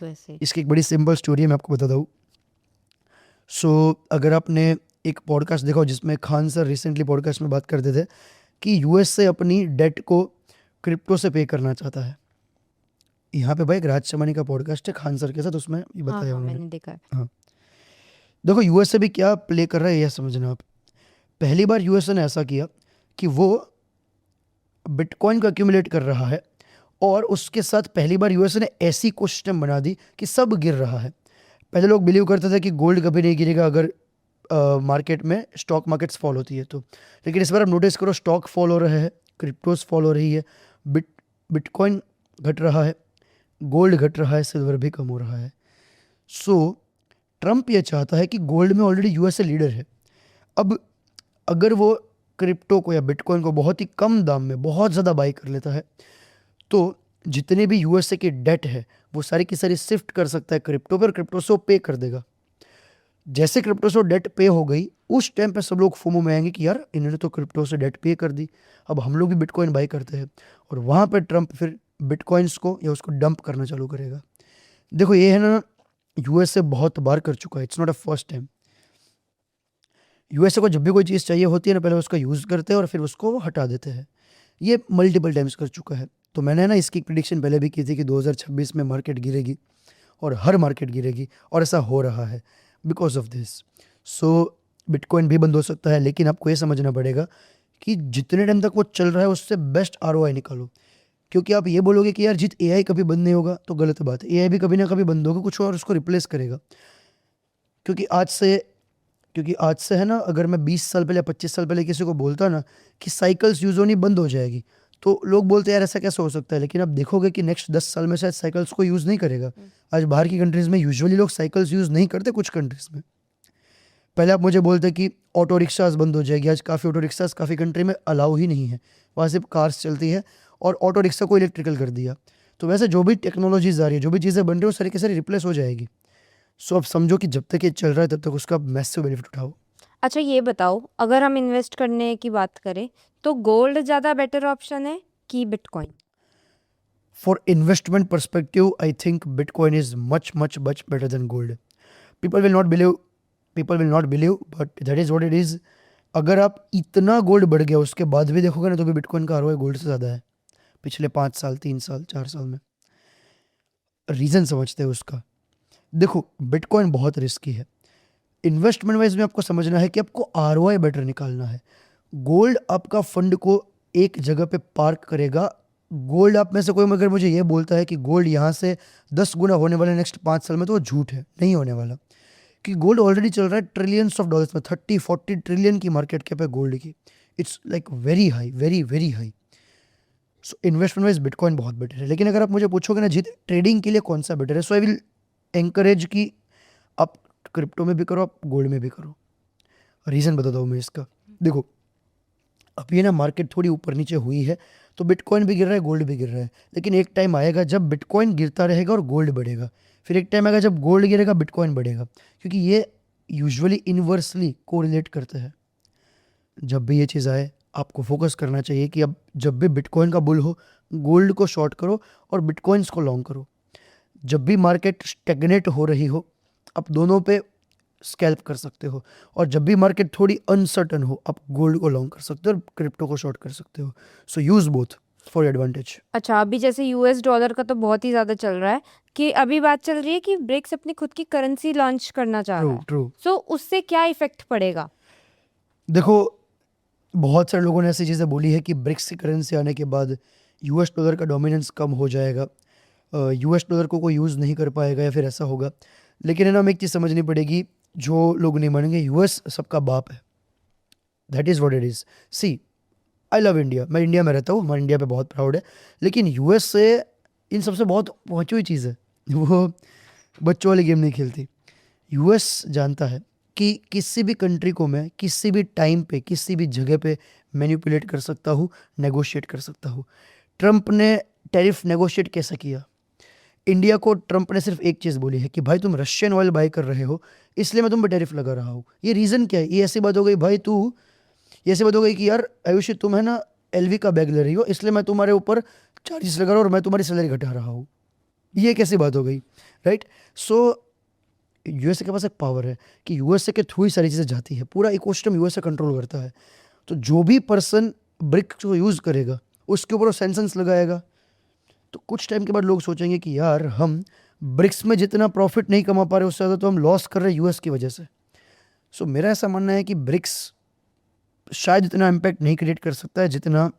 वैसे इसकी एक बड़ी सिंपल स्टोरी है, मैं आपको बताता हूँ। सो अगर आपने एक पॉडकास्ट देखा हो जिसमें खान सर रिसेंटली पॉडकास्ट में बात करते थे कि USA अपनी डेट को क्रिप्टो से पे करना चाहता है। यहाँ पे भाई एक राज शमानी का पॉडकास्ट है खान सर के साथ, उसमें ये हाँ बताया हाँ, उन्होंने। मैंने देखा है। हाँ, देखो USA भी क्या प्ले कर रहा है यह समझना आप। पहली बार USA ने ऐसा किया कि वो बिटकॉइन को एक्यूमुलेट कर रहा है, और उसके साथ पहली बार USA ने ऐसी इकोसिस्टम बना दी कि सब गिर रहा है। पहले लोग बिलीव करते थे कि गोल्ड कभी नहीं गिरेगा अगर मार्केट में स्टॉक मार्केट्स फॉल होती है तो, लेकिन इस बार आप नोटिस करो स्टॉक फॉल हो रहे हैं, क्रिप्टोस फॉल हो रही है, बिटकॉइन घट रहा है, गोल्ड घट रहा है, सिल्वर भी कम हो रहा है। सो ट्रम्प ये चाहता है कि गोल्ड में ऑलरेडी USA लीडर है। अब अगर वो क्रिप्टो को या बिटकॉइन को बहुत ही कम दाम में बहुत ज़्यादा बाई कर लेता है, तो जितने भी USA की डेट है वो सारी की सारी शिफ्ट कर सकता है क्रिप्टो पर, क्रिप्टो से वो पे कर देगा। जैसे क्रिप्टो से डेट पे हो गई, उस टाइम पे सब लोग फोमो में आएंगे कि यार इन्होंने तो क्रिप्टो से डेट पे कर दी, अब हम लोग भी बिटकॉइन बाई करते हैं, और वहाँ पे ट्रम्प फिर बिटकॉइंस को या उसको डंप करना चालू करेगा। देखो, ये है ना, USA बहुत बार कर चुका है, it's not a first time. USA को जब भी कोई चीज़ चाहिए होती है ना, पहले उसका यूज़ करते हैं और फिर उसको वो हटा देते हैं। ये मल्टीपल टाइम्स कर चुका है। तो मैंने ना इसकी प्रिडिक्शन पहले भी की थी कि 2026 में मार्केट गिरेगी, और हर मार्केट गिरेगी, और ऐसा हो रहा है because of this. So bitcoin भी बंद हो सकता है, लेकिन आपको ये समझना पड़ेगा कि जितने टाइम तक वो चल रहा है उससे बेस्ट ROI निकालो। क्योंकि आप ये बोलोगे कि यार जित AI कभी बंद नहीं होगा, तो गलत बात है। AI भी कभी ना कभी बंद होगा, कुछ और उसको रिप्लेस करेगा। क्योंकि आज से है ना, अगर मैं 20 साल पहले 25 साल पहले किसी को बोलता ना कि साइकिल्स यूज़ होनी बंद हो जाएगी, तो लोग बोलते हैं यार ऐसा कैसे हो सकता है, लेकिन आप देखोगे कि नेक्स्ट 10 साल में शायद साइकिल्स को यूज़ नहीं करेगा। आज बाहर की कंट्रीज़ में यूजुअली लोग साइकिल्स यूज़ नहीं करते, कुछ कंट्रीज़ में। पहले आप मुझे बोलते कि ऑटो रिक्शाज बंद हो जाएगी, आज काफ़ी ऑटो रिक्शाज काफ़ी कंट्री में अलाउ ही नहीं है, वहाँ सिर्फ कार्स चलती है और ऑटो रिक्शा को इलेक्ट्रिकल कर दिया। तो वैसे जो भी टेक्नोलॉजीज आ रही है, जो भी चीज़ें बन रही है, वो सारी की सारी रिप्लेस हो जाएगी। सो अब समझो कि जब तक ये चल रहा है तब तक उसका मैसिव बेनिफिट उठाओ। अच्छा ये बताओ, अगर हम इन्वेस्ट करने की बात करें तो गोल्ड ज़्यादा बेटर ऑप्शन है कि bitcoin? For investment perspective I think bitcoin is much much much better than gold. People will not believe, but that is what it is. अगर आप इतना गोल्ड बढ़ गया उसके बाद भी देखोगे ना, तो भी बिटकॉइन का आरओआई गोल्ड से ज़्यादा है पिछले 5 साल, 3 साल, 4 साल में। रीज़न समझते हैं उसका। देखो बिटकॉइन बहुत रिस्की है। इन्वेस्टमेंट वाइज में आपको समझना है कि आपको आरओआई बेटर निकालना है। गोल्ड आपका फंड को एक जगह पे पार्क करेगा। गोल्ड आप में से कोई अगर मुझे ये बोलता है कि गोल्ड यहाँ से 10 गुना होने वाला है नेक्स्ट 5 साल में, तो वो झूठ है, नहीं होने वाला। कि गोल्ड ऑलरेडी चल रहा है ट्रिलियंस ऑफ डॉलर्स में, 30-40 ट्रिलियन की मार्केट कैप है गोल्ड की। It's like very high, very very high. So investment wise bitcoin बहुत बेटर है। लेकिन अगर आप मुझे पूछोगे ना जीत ट्रेडिंग के लिए कौन सा बेटर है, सो आई विल एंकरेज कि आप क्रिप्टो में भी करो, आप गोल्ड में भी करो। रीज़न बताता हूँ मैं इसका। देखो अब ये ना मार्केट थोड़ी ऊपर नीचे हुई है, तो बिटकॉइन भी गिर रहा है, गोल्ड भी गिर रहा है। लेकिन एक टाइम आएगा जब बिटकॉइन गिरता रहेगा और गोल्ड बढ़ेगा। फिर एक टाइम आएगा जब गोल्ड गिरेगा, बिटकॉइन बढ़ेगा, क्योंकि ये यूजुअली इन्वर्सली कोरिलेट करते हैं। जब भी ये चीज़ आए आपको फोकस करना चाहिए कि अब जब भी बिटकॉइन का बुल हो, गोल्ड को शॉर्ट करो और बिटकॉइंस को लॉन्ग करो। जब भी मार्केट स्टेगनेट हो रही हो, आप दोनों पे स्कैल्प कर सकते हो। और जब भी मार्केट थोड़ी अनसर्टन हो, आप गोल्ड को लॉन्ग कर सकते हो और क्रिप्टो को शॉर्ट कर सकते हो। So use both for advantage. अच्छा, अभी जैसे यूएस डॉलर का तो बहुत ही ज़्यादा चल रहा है, कि अभी बात चल रही है कि ब्रिक्स अपनी खुद की करेंसी लॉन्च करना चाह रहा ट्रू है। ट्रू। सो उससे क्या इफेक्ट पड़ेगा? देखो बहुत सारे लोगों ने ऐसी चीज़ें बोली है कि ब्रिक्स की करेंसी आने के बाद यूएस डॉलर का डोमिनेंस कम हो जाएगा, यूएस डॉलर को कोई यूज़ नहीं कर पाएगा या फिर ऐसा होगा। लेकिन है ना, हमें एक चीज़ समझनी पड़ेगी, जो लोग नहीं मानेंगे, यूएस सबका बाप है। That is what it is. See I love India, मैं इंडिया में रहता हूँ, हमारे इंडिया पे बहुत प्राउड है। लेकिन यूएस से इन सबसे बहुत पहुँची हुई चीज़ है, वो बच्चों वाली गेम नहीं खेलती। यूएस जानता है कि किसी भी कंट्री को मैं किसी भी टाइम पे किसी भी जगह पे मैनिपुलेट कर सकता हूँ, नेगोशिएट कर सकता हूँ। ट्रंप ने टैरिफ नेगोशिएट कैसे किया? इंडिया को ट्रंप ने सिर्फ एक चीज़ बोली है कि भाई तुम रशियन ऑयल बाय कर रहे हो, इसलिए मैं तुम पे टैरिफ लगा रहा हूँ। ये रीज़न क्या है? ये ऐसी बात हो गई भाई ये ऐसी बात हो गई कि यार आयुषी तुम है ना एलवी का बैग ले रही हो, इसलिए मैं तुम्हारे ऊपर चार्जेस लगा रहा हूँ और मैं तुम्हारी सैलरी घटा रहा हूँ। ये कैसी बात हो गई, राइट? सो यूएसए के पास एक पावर है कि यूएसए के थ्रू ही सारी चीज़ें जाती है, पूरा इकोसिस्टम यूएसए कंट्रोल करता है। तो जो भी पर्सन ब्रिक्स को यूज़ करेगा उसके ऊपर वो सेंसन्स लगाएगा। तो कुछ टाइम के बाद लोग सोचेंगे कि यार हम ब्रिक्स में जितना प्रॉफिट नहीं कमा पा रहे उससे ज़्यादा तो हम लॉस कर रहे हैं यूएस की वजह से। सो मेरा ऐसा मानना है कि ब्रिक्स शायद इतना इम्पैक्ट नहीं क्रिएट कर सकता है जितना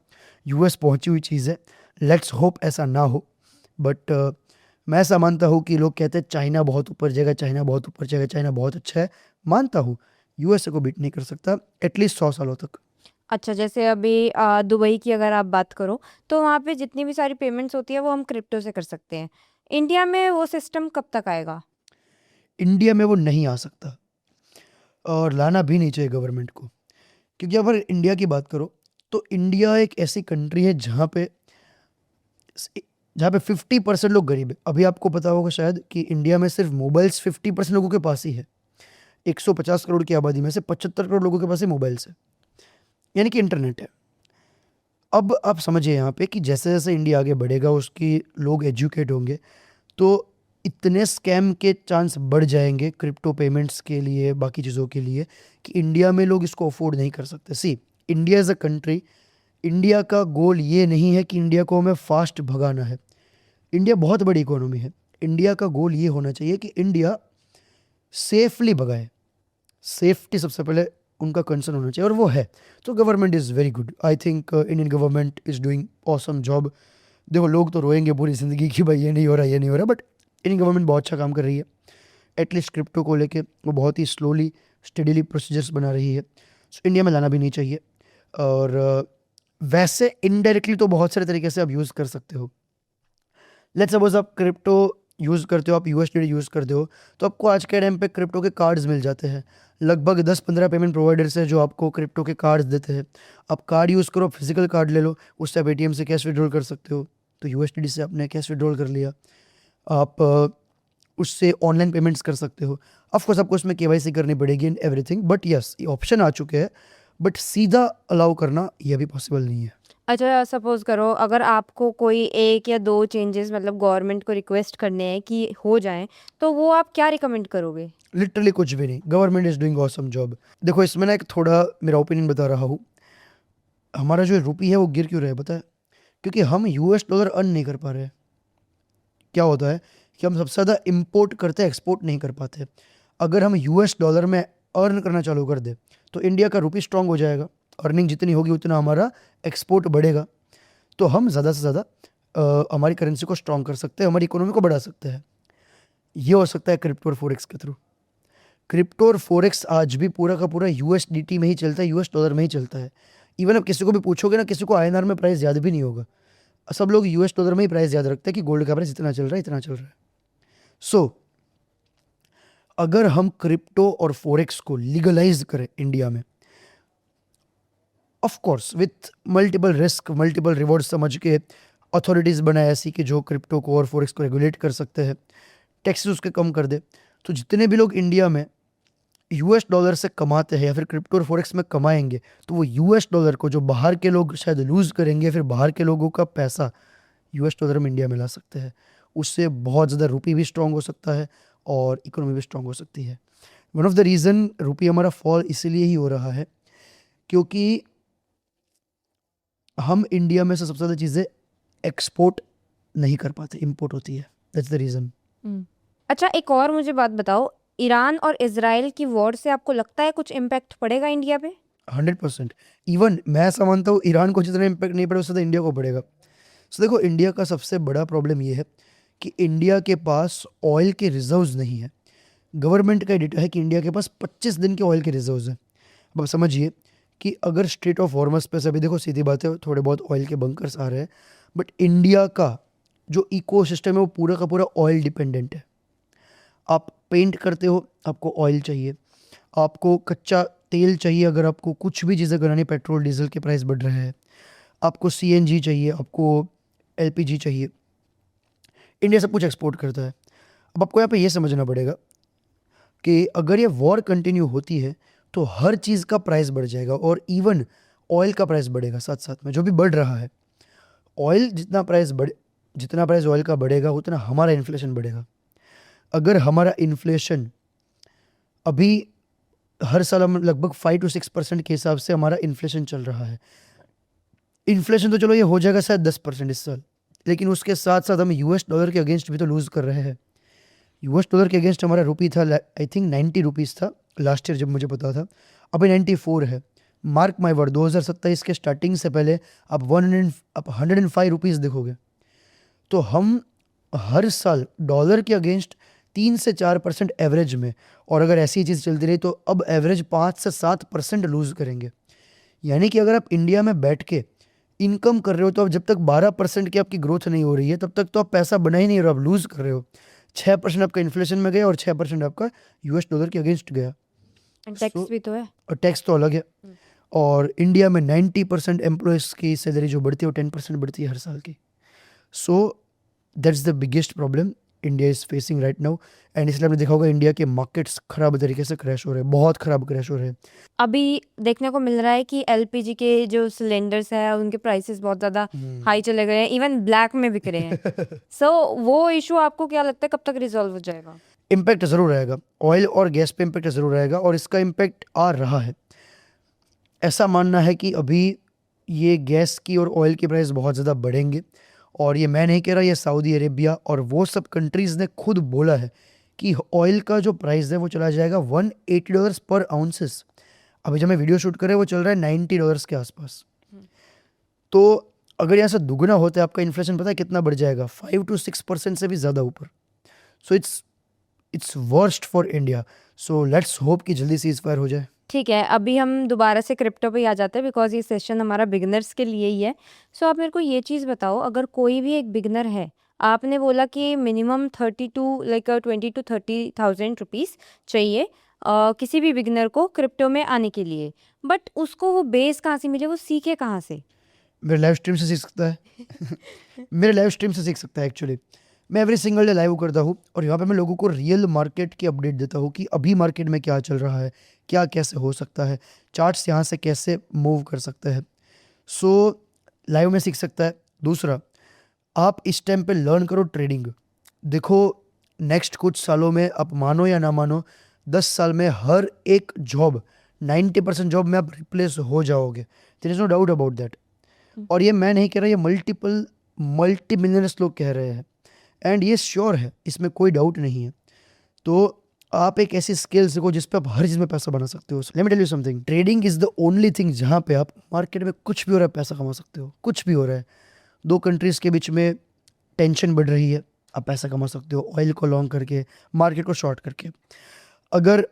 यूएस पहुंची हुई चीज़ है। लेट्स होप ऐसा ना हो। बट मैं ऐसा मानता हूँ कि लोग कहते हैं चाइना बहुत ऊपर जाएगा, चाइना बहुत ऊपर जाएगा, चाइना बहुत अच्छा है। मानता हूँ यूएसए को बीट नहीं कर सकता एटलीस्ट 100 सालों तक। अच्छा, जैसे अभी दुबई की अगर आप बात करो तो वहाँ पे जितनी भी सारी पेमेंट्स होती है वो हम क्रिप्टो से कर सकते हैं। इंडिया में वो सिस्टम कब तक आएगा? इंडिया में वो नहीं आ सकता और लाना भी नहीं चाहिए गवर्नमेंट को, क्योंकि अगर इंडिया की बात करो तो इंडिया एक ऐसी कंट्री है जहाँ पे 50% लोग गरीब है। अभी आपको पता होगा शायद कि इंडिया में सिर्फ मोबाइल्स 50% लोगों के पास ही है। 150 करोड़ की आबादी में से 75 करोड़ लोगों के पास ही मोबाइल्स है, यानी कि इंटरनेट है। अब आप समझिए यहाँ पे कि जैसे जैसे इंडिया आगे बढ़ेगा, उसकी लोग एजुकेट होंगे, तो इतने स्कैम के चांस बढ़ जाएंगे क्रिप्टो पेमेंट्स के लिए, बाकी चीज़ों के लिए, कि इंडिया में लोग इसको अफोर्ड नहीं कर सकते। See India as a country, India का गोल ये नहीं है कि इंडिया को हमें फास्ट भगाना है। इंडिया बहुत बड़ी इकोनॉमी है। इंडिया का गोल ये होना चाहिए कि इंडिया सेफली भगाए। सेफ्टी सबसे पहले उनका कंसर्न होना चाहिए और वो है। तो government is very good. I think Indian government is doing awesome job. देखो लोग तो रोएंगे पूरी ज़िंदगी कि भाई ये नहीं हो रहा, ये नहीं हो रहा, बट इंडियन गवर्नमेंट बहुत अच्छा काम कर रही है। एटलीस्ट क्रिप्टो को लेके वो बहुत ही स्लोली स्टेडीली प्रोसीजर्स बना रही है। सो इंडिया में लाना भी नहीं चाहिए। और वैसे इनडायरेक्टली तो बहुत सारे तरीके से आप यूज़ कर सकते हो। लेट्स सपोज आप क्रिप्टो यूज़ करते हो, आप यूएसडीटी यूज़ करते हो, तो आपको आज के टाइम पे क्रिप्टो के कार्ड्स मिल जाते हैं। लगभग 10-15 पेमेंट प्रोवाइडर्स हैं जो आपको क्रिप्टो के कार्ड्स देते हैं। आप कार्ड यूज़ करो, फिजिकल कार्ड ले लो, उससे आप एटीएम से कैश विड्रॉल कर सकते हो। तो यूएसडीटी से आपने कैश विड्रॉल कर लिया, आप उससे ऑनलाइन पेमेंट्स कर सकते हो। ऑफकोर्स आपको उसमें केवाईसी करनी पड़ेगी एंड एवरीथिंग, बट यस ये ऑप्शन आ चुके हैं, बट सीधा अलाउ करना ये भी पॉसिबल नहीं है। अच्छा, सपोज करो अगर आपको कोई 1 या 2 चेंजेस मतलब गवर्नमेंट को रिक्वेस्ट करने हैं कि हो जाएँ, तो वो आप क्या रिकमेंड करोगे? लिटरली कुछ भी नहीं, government is doing awesome job. देखो इसमें ना एक थोड़ा मेरा ओपिनियन बता रहा हूँ। हमारा जो रुपी है वो गिर क्यों रहा है पता है? क्योंकि हम यूएस डॉलर अर्न नहीं कर पा रहे हैं। क्या होता है कि हम सबसे ज़्यादा इम्पोर्ट करते हैं, एक्सपोर्ट नहीं कर पाते। अगर हम यूएस डॉलर में अर्न करना चालू कर दें तो इंडिया का रुपी स्ट्रांग हो जाएगा, अर्निंग जितनी होगी उतना हमारा एक्सपोर्ट बढ़ेगा, तो हम ज़्यादा से ज़्यादा हमारी करेंसी को स्ट्रांग कर सकते हैं, हमारी इकोनॉमी को बढ़ा सकते हैं। ये हो सकता है क्रिप्टो और फोरेक्स के थ्रू। क्रिप्टो और फोरेक्स आज भी पूरा का पूरा यूएसडीटी में ही चलता है, यूएस डॉलर में ही चलता है। इवन आप किसी को भी पूछोगे ना, किसी को आईएनआर में प्राइस याद भी नहीं होगा। सब लोग यूएस डॉलर में ही प्राइस याद रखते हैं कि गोल्ड का प्राइस इतना चल रहा है, इतना चल रहा है। सो अगर हम क्रिप्टो और फोरेक्स को लीगलाइज करें इंडिया में, of course with multiple risk, multiple reward समझ के अथॉरिटीज़ बनाए ऐसी कि जो क्रिप्टो को और फोरेक्स को रेगुलेट कर सकते हैं, टैक्सेस उसके कम कर दे, तो जितने भी लोग इंडिया में यूएस डॉलर से कमाते हैं या फिर क्रिप्टो और फोरेक्स में कमाएंगे, तो वो यूएस डॉलर को जो बाहर के लोग शायद लूज़ करेंगे, फिर बाहर के लोगों का पैसा यूएस डॉलर में इंडिया में ला सकते हैं। उससे बहुत ज़्यादा रुपी भी स्ट्रांग हो सकता है और इकोनॉमी भी स्ट्रांग हो सकती है। वन ऑफ द रीज़न रुपी हमारा फॉल इसीलिए ही हो रहा है क्योंकि हम इंडिया में से सबसे ज़्यादा चीज़ें एक्सपोर्ट नहीं कर पाते, इम्पोर्ट होती है। That's the reason. अच्छा, एक और मुझे बात बताओ, ईरान और इज़राइल की वॉर से आपको लगता है कुछ इम्पैक्ट पड़ेगा इंडिया पे? 100%। इवन मैं ऐसा मानता हूँ ईरान को जितना इम्पैक्ट नहीं पड़ेगा उससे तो इंडिया को पड़ेगा। सो देखो इंडिया का सबसे बड़ा प्रॉब्लम ये है कि इंडिया के पास ऑयल के रिजर्व्स नहीं है। गवर्नमेंट का डेटा है कि इंडिया के पास 25 दिन के ऑयल के रिजर्व्स हैं। अब आप समझिए कि अगर स्ट्रेट ऑफ हॉर्मस पे से, अभी देखो सीधी बात है थोड़े बहुत ऑयल के बंकर्स आ रहे हैं, बट इंडिया का जो इकोसिस्टम है वो पूरा का पूरा ऑयल डिपेंडेंट है। आप पेंट करते हो, आपको ऑयल चाहिए, आपको कच्चा तेल चाहिए, अगर आपको कुछ भी चीज़ें बनानी, पेट्रोल डीजल के प्राइस बढ़ रहे हैं, आपको सीएनजी चाहिए, आपको एलपीजी चाहिए। इंडिया सब कुछ एक्सपोर्ट करता है। अब आपको यहाँ पे ये समझना पड़ेगा कि अगर ये वॉर कंटिन्यू होती है तो हर चीज़ का प्राइस बढ़ जाएगा और इवन ऑयल का प्राइस बढ़ेगा साथ साथ में, जो भी बढ़ रहा है। ऑयल जितना प्राइस ऑयल का बढ़ेगा उतना हमारा इन्फ्लेशन बढ़ेगा। अगर हमारा इन्फ्लेशन अभी हर साल हम लगभग 5 to 6% के हिसाब से हमारा इन्फ्लेशन चल रहा है। इन्फ्लेशन तो चलो ये हो जाएगा शायद 10% इस साल, लेकिन उसके साथ साथ हम यूएस डॉलर के अगेंस्ट भी तो लूज़ कर रहे हैं। यूएस डॉलर के अगेंस्ट हमारा रुपी था, आई थिंक 90 रुपीज़ था लास्ट ईयर जब मुझे पता था, अभी 94 है। मार्क माई वर्ड, 2027 के स्टार्टिंग से पहले आप 105 रुपीज़ देखोगे। तो हम हर साल डॉलर के अगेंस्ट 3 से 4% एवरेज में, और अगर ऐसी चीज़ चलती रही तो अब एवरेज 5 से 7% लूज़ करेंगे। यानी कि अगर आप इंडिया में बैठ के इनकम कर रहे हो तो अब जब तक 12% की आपकी ग्रोथ नहीं हो रही है तब तक तो आप पैसा बना ही नहीं रहे हो, आप लूज़ कर रहे हो। 6% आपका इन्फ्लेशन में गया और 6% आपका यूएस डॉलर के अगेंस्ट गया। टैक्स भी तो है। और टैक्स तो अलग है। और इंडिया में 90% एम्प्लॉयज़ की सैलरी जो बढ़ती है वो 10% बढ़ती है हर साल की। So that's the biggest problem India is facing right now. And इसलिए आपने देखा होगा इंडिया के मार्केट्स खराब तरीके से क्रैश हो रहे हैं, बहुत ख़राब क्रैश हो रहे हैं। अभी देखने को मिल रहा है कि एलपीजी के जो सिलेंडर्स है उनके प्राइसेस बहुत ज़्यादा हाई चले गए हैं, इवन ब्लैक में बिक रहे हैं। सो वो इशू आपको क्या लगता है कब तक रिजॉल्व हो जाएगा? इम्पैक्ट ज़रूर रहेगा, ऑयल और गैस पे इम्पैक्ट ज़रूर रहेगा और इसका इम्पैक्ट आ रहा है। ऐसा मानना है कि अभी ये गैस की और ऑयल के प्राइस बहुत ज़्यादा बढ़ेंगे, और ये मैं नहीं कह रहा, ये सऊदी अरेबिया और वो सब कंट्रीज़ ने खुद बोला है कि ऑयल का जो प्राइस है वो चला जाएगा $180 पर आउंसेस। अभी जब मैं वीडियो शूट कर रहे हैं वो चल रहा है $90 के आसपास। तो अगर यहाँ से दुगना होता है आपका इन्फ्लेशन, पता है कितना बढ़ जाएगा? 5 to 6% से भी ज़्यादा ऊपर। So its worst for India. So let's hope कि जल्दी सीज़ फायर हो जाए। ठीक है, अभी हम दोबारा से क्रिप्टो पे ही आ जाते हैं बिकॉज़ ये सेशन हमारा बिगिनर्स के लिए ही है। सो आप मेरे को ये चीज़ बताओ, अगर कोई भी एक बिगिनर है, आपने बोला कि मिनिमम 20 टू 30,000 रुपीज़ चाहिए किसी भी बिगिनर को क्रिप्टो में आने के लिए। बट उसको वो बेस कहाँ से मिले, वो सीखे कहाँ से? मेरे लाइव स्ट्रीम से सीख सकता है मेरे लाइव स्ट्रीम से सीख सकता है एक्चुअली। मैं एवरी सिंगल डे लाइव करता हूँ और यहाँ पे मैं लोगों को रियल मार्केट की अपडेट देता हूँ कि अभी मार्केट में क्या चल रहा है, क्या कैसे हो सकता है, चार्ट्स यहाँ से कैसे मूव कर सकते हैं। सो लाइव में सीख सकता है। दूसरा, आप इस टाइम पे लर्न करो ट्रेडिंग। देखो, नेक्स्ट कुछ सालों में आप मानो या ना मानो, 10 साल में हर एक जॉब, 90% जॉब में आप रिप्लेस हो जाओगे। There is no doubt about that. और ये मैं नहीं कह रहा, ये मल्टी मिलियनर्स लोग कह रहे हैं एंड ये श्योर है, इसमें कोई डाउट नहीं है। तो आप एक ऐसी स्किल सीखो जिस पे आप हर चीज़ में पैसा बना सकते हो। Let me tell you something, trading is the only thing जहाँ पे आप मार्केट में कुछ भी हो रहा है पैसा कमा सकते हो। कुछ भी हो रहा है, दो कंट्रीज़ के बीच में टेंशन बढ़ रही है, आप पैसा कमा सकते हो ऑयल को लॉन्ग करके, मार्केट को शॉर्ट करके। अगर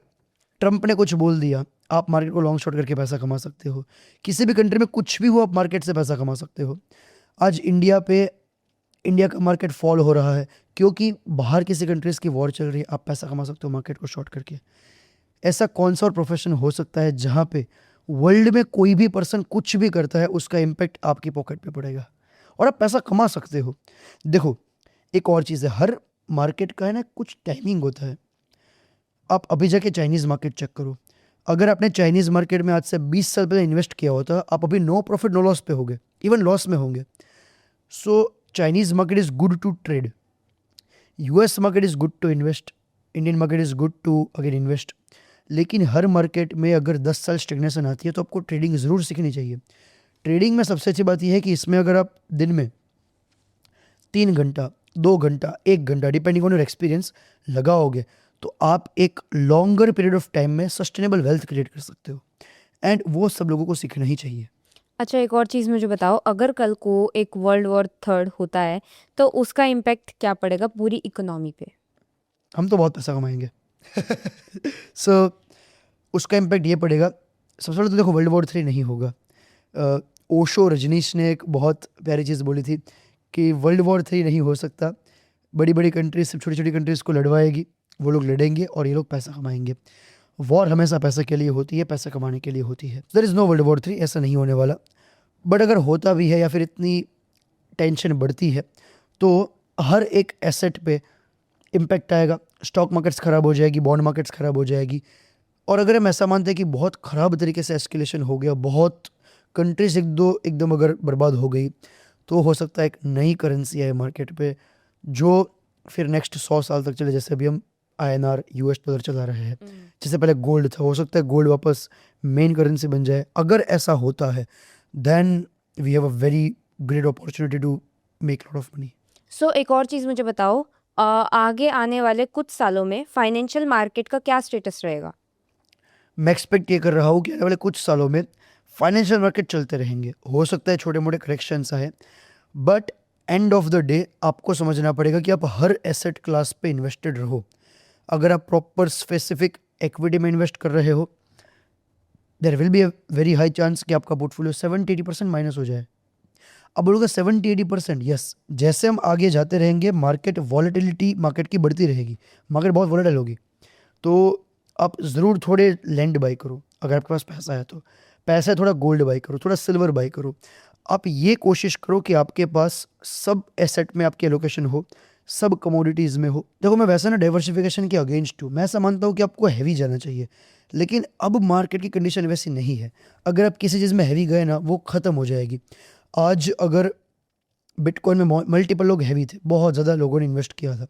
ट्रंप ने कुछ बोल दिया, आप मार्केट को लॉन्ग शॉर्ट करके पैसा कमा सकते हो। किसी भी कंट्री में कुछ भी हो, आप मार्केट से पैसा कमा सकते हो। आज इंडिया का मार्केट फॉल हो रहा है क्योंकि बाहर किसी कंट्रीज़ की वॉर चल रही है, आप पैसा कमा सकते हो मार्केट को शॉर्ट करके। ऐसा कौन सा और प्रोफेशन हो सकता है जहाँ पे वर्ल्ड में कोई भी पर्सन कुछ भी करता है, उसका इम्पैक्ट आपकी पॉकेट पे पड़ेगा और आप पैसा कमा सकते हो। देखो, एक और चीज़ है, हर मार्केट का है ना कुछ टाइमिंग होता है। आप अभी जाके चाइनीज़ मार्केट चेक करो। अगर आपने चाइनीज़ मार्केट में आज से 20 साल पहले इन्वेस्ट किया होता, आप अभी नो प्रॉफिट नो लॉस पे होंगे, इवन लॉस में होंगे। So Chinese market is good to trade, US market is good to invest, Indian market is good to again invest. लेकिन हर मार्केट में अगर 10 साल स्टेगनेशन आती है तो आपको ट्रेडिंग ज़रूर सीखनी चाहिए। ट्रेडिंग में सबसे अच्छी बात यह है कि इसमें अगर आप दिन में 3 घंटा, 2 घंटा, 1 घंटा डिपेंडिंग ऑन योर एक्सपीरियंस लगाओगे तो आप एक लॉन्गर पीरियड ऑफ टाइम में सस्टेनेबल वेल्थ क्रिएट कर सकते हो एंड वो सब लोगों को सीखना ही चाहिए। अच्छा, एक और चीज़ मुझे बताओ, अगर कल को एक वर्ल्ड वॉर थर्ड होता है तो उसका इम्पैक्ट क्या पड़ेगा पूरी इकोनॉमी पे? हम तो बहुत पैसा कमाएंगे सो उसका इम्पैक्ट ये पड़ेगा, सबसे पहले तो देखो वर्ल्ड वॉर 3 नहीं होगा। ओशो रजनीश ने एक बहुत प्यारी चीज़ बोली थी कि वर्ल्ड वॉर 3 नहीं हो सकता, बड़ी बड़ी कंट्रीज सिर्फ छोटी छोटी कंट्रीज़ को लड़वाएगी, वो लोग लड़ेंगे और ये लोग पैसा कमाएंगे। वॉर हमेशा पैसे के लिए होती है, पैसा कमाने के लिए होती है। There is no world war 3, ऐसा नहीं होने वाला। बट अगर होता भी है या फिर इतनी टेंशन बढ़ती है तो हर एक एसेट पे इम्पैक्ट आएगा। स्टॉक मार्केट्स ख़राब हो जाएगी, बॉन्ड मार्केट्स ख़राब हो जाएगी। और अगर हम ऐसा मानते हैं कि बहुत ख़राब तरीके से एस्केलेशन हो गया, बहुत कंट्रीज एकदम अगर बर्बाद हो गई, तो हो सकता है एक नई करेंसी आए मार्केट पे जो फिर नेक्स्ट 100 साल तक चले। जैसे अभी हम INR US डॉलर चला रहे हैं, जैसे पहले गोल्ड था, हो सकता है गोल्ड वापस मेन करेंसी बन जाए। अगर ऐसा होता है then we have a very great opportunity to make lot of money. So एक और चीज़ मुझे बताओ, आगे आने वाले कुछ सालों में फाइनेंशियल मार्केट का क्या स्टेटस रहेगा? मैं एक्सपेक्ट ये कर रहा हूँ कि आने वाले कुछ सालों में फाइनेंशियल मार्केट चलते रहेंगे। हो सकता है छोटे मोटे करेक्शंस आए, but end of the day आपको समझना पड़ेगा कि आप हर एसेट क्लास पे इन्वेस्टेड रहो। अगर आप प्रॉपर स्पेसिफिक इक्विटी में इन्वेस्ट कर रहे हो, there will be a very high chance कि आपका पोर्टफोलियो 70-80% माइनस हो जाए। अब बोलोगे 70-80%, यस, जैसे हम आगे जाते रहेंगे मार्केट वॉलेटिलिटी मार्केट की बढ़ती रहेगी, मार्केट बहुत वॉलेटाइल होगी, तो आप ज़रूर थोड़े लैंड बाई करो। अगर आपके पास पैसा है तो पैसा है, थोड़ा गोल्ड बाई करो, थोड़ा सिल्वर बाई करो। आप ये कोशिश करो कि आपके पास सब एसेट में आपकी एलोकेशन हो, सब कमोडिटीज़ में हो। देखो, मैं वैसे ना डाइवर्सिफिकेशन के अगेंस्ट हूँ। मैं ऐसा मानता हूँ कि आपको हैवी जाना चाहिए, लेकिन अब मार्केट की कंडीशन वैसी नहीं है। अगर आप किसी चीज़ में हैवी गए ना, वो ख़त्म हो जाएगी। आज अगर बिटकॉइन में मल्टीपल लोग हैवी थे, बहुत ज़्यादा लोगों ने इन्वेस्ट किया था,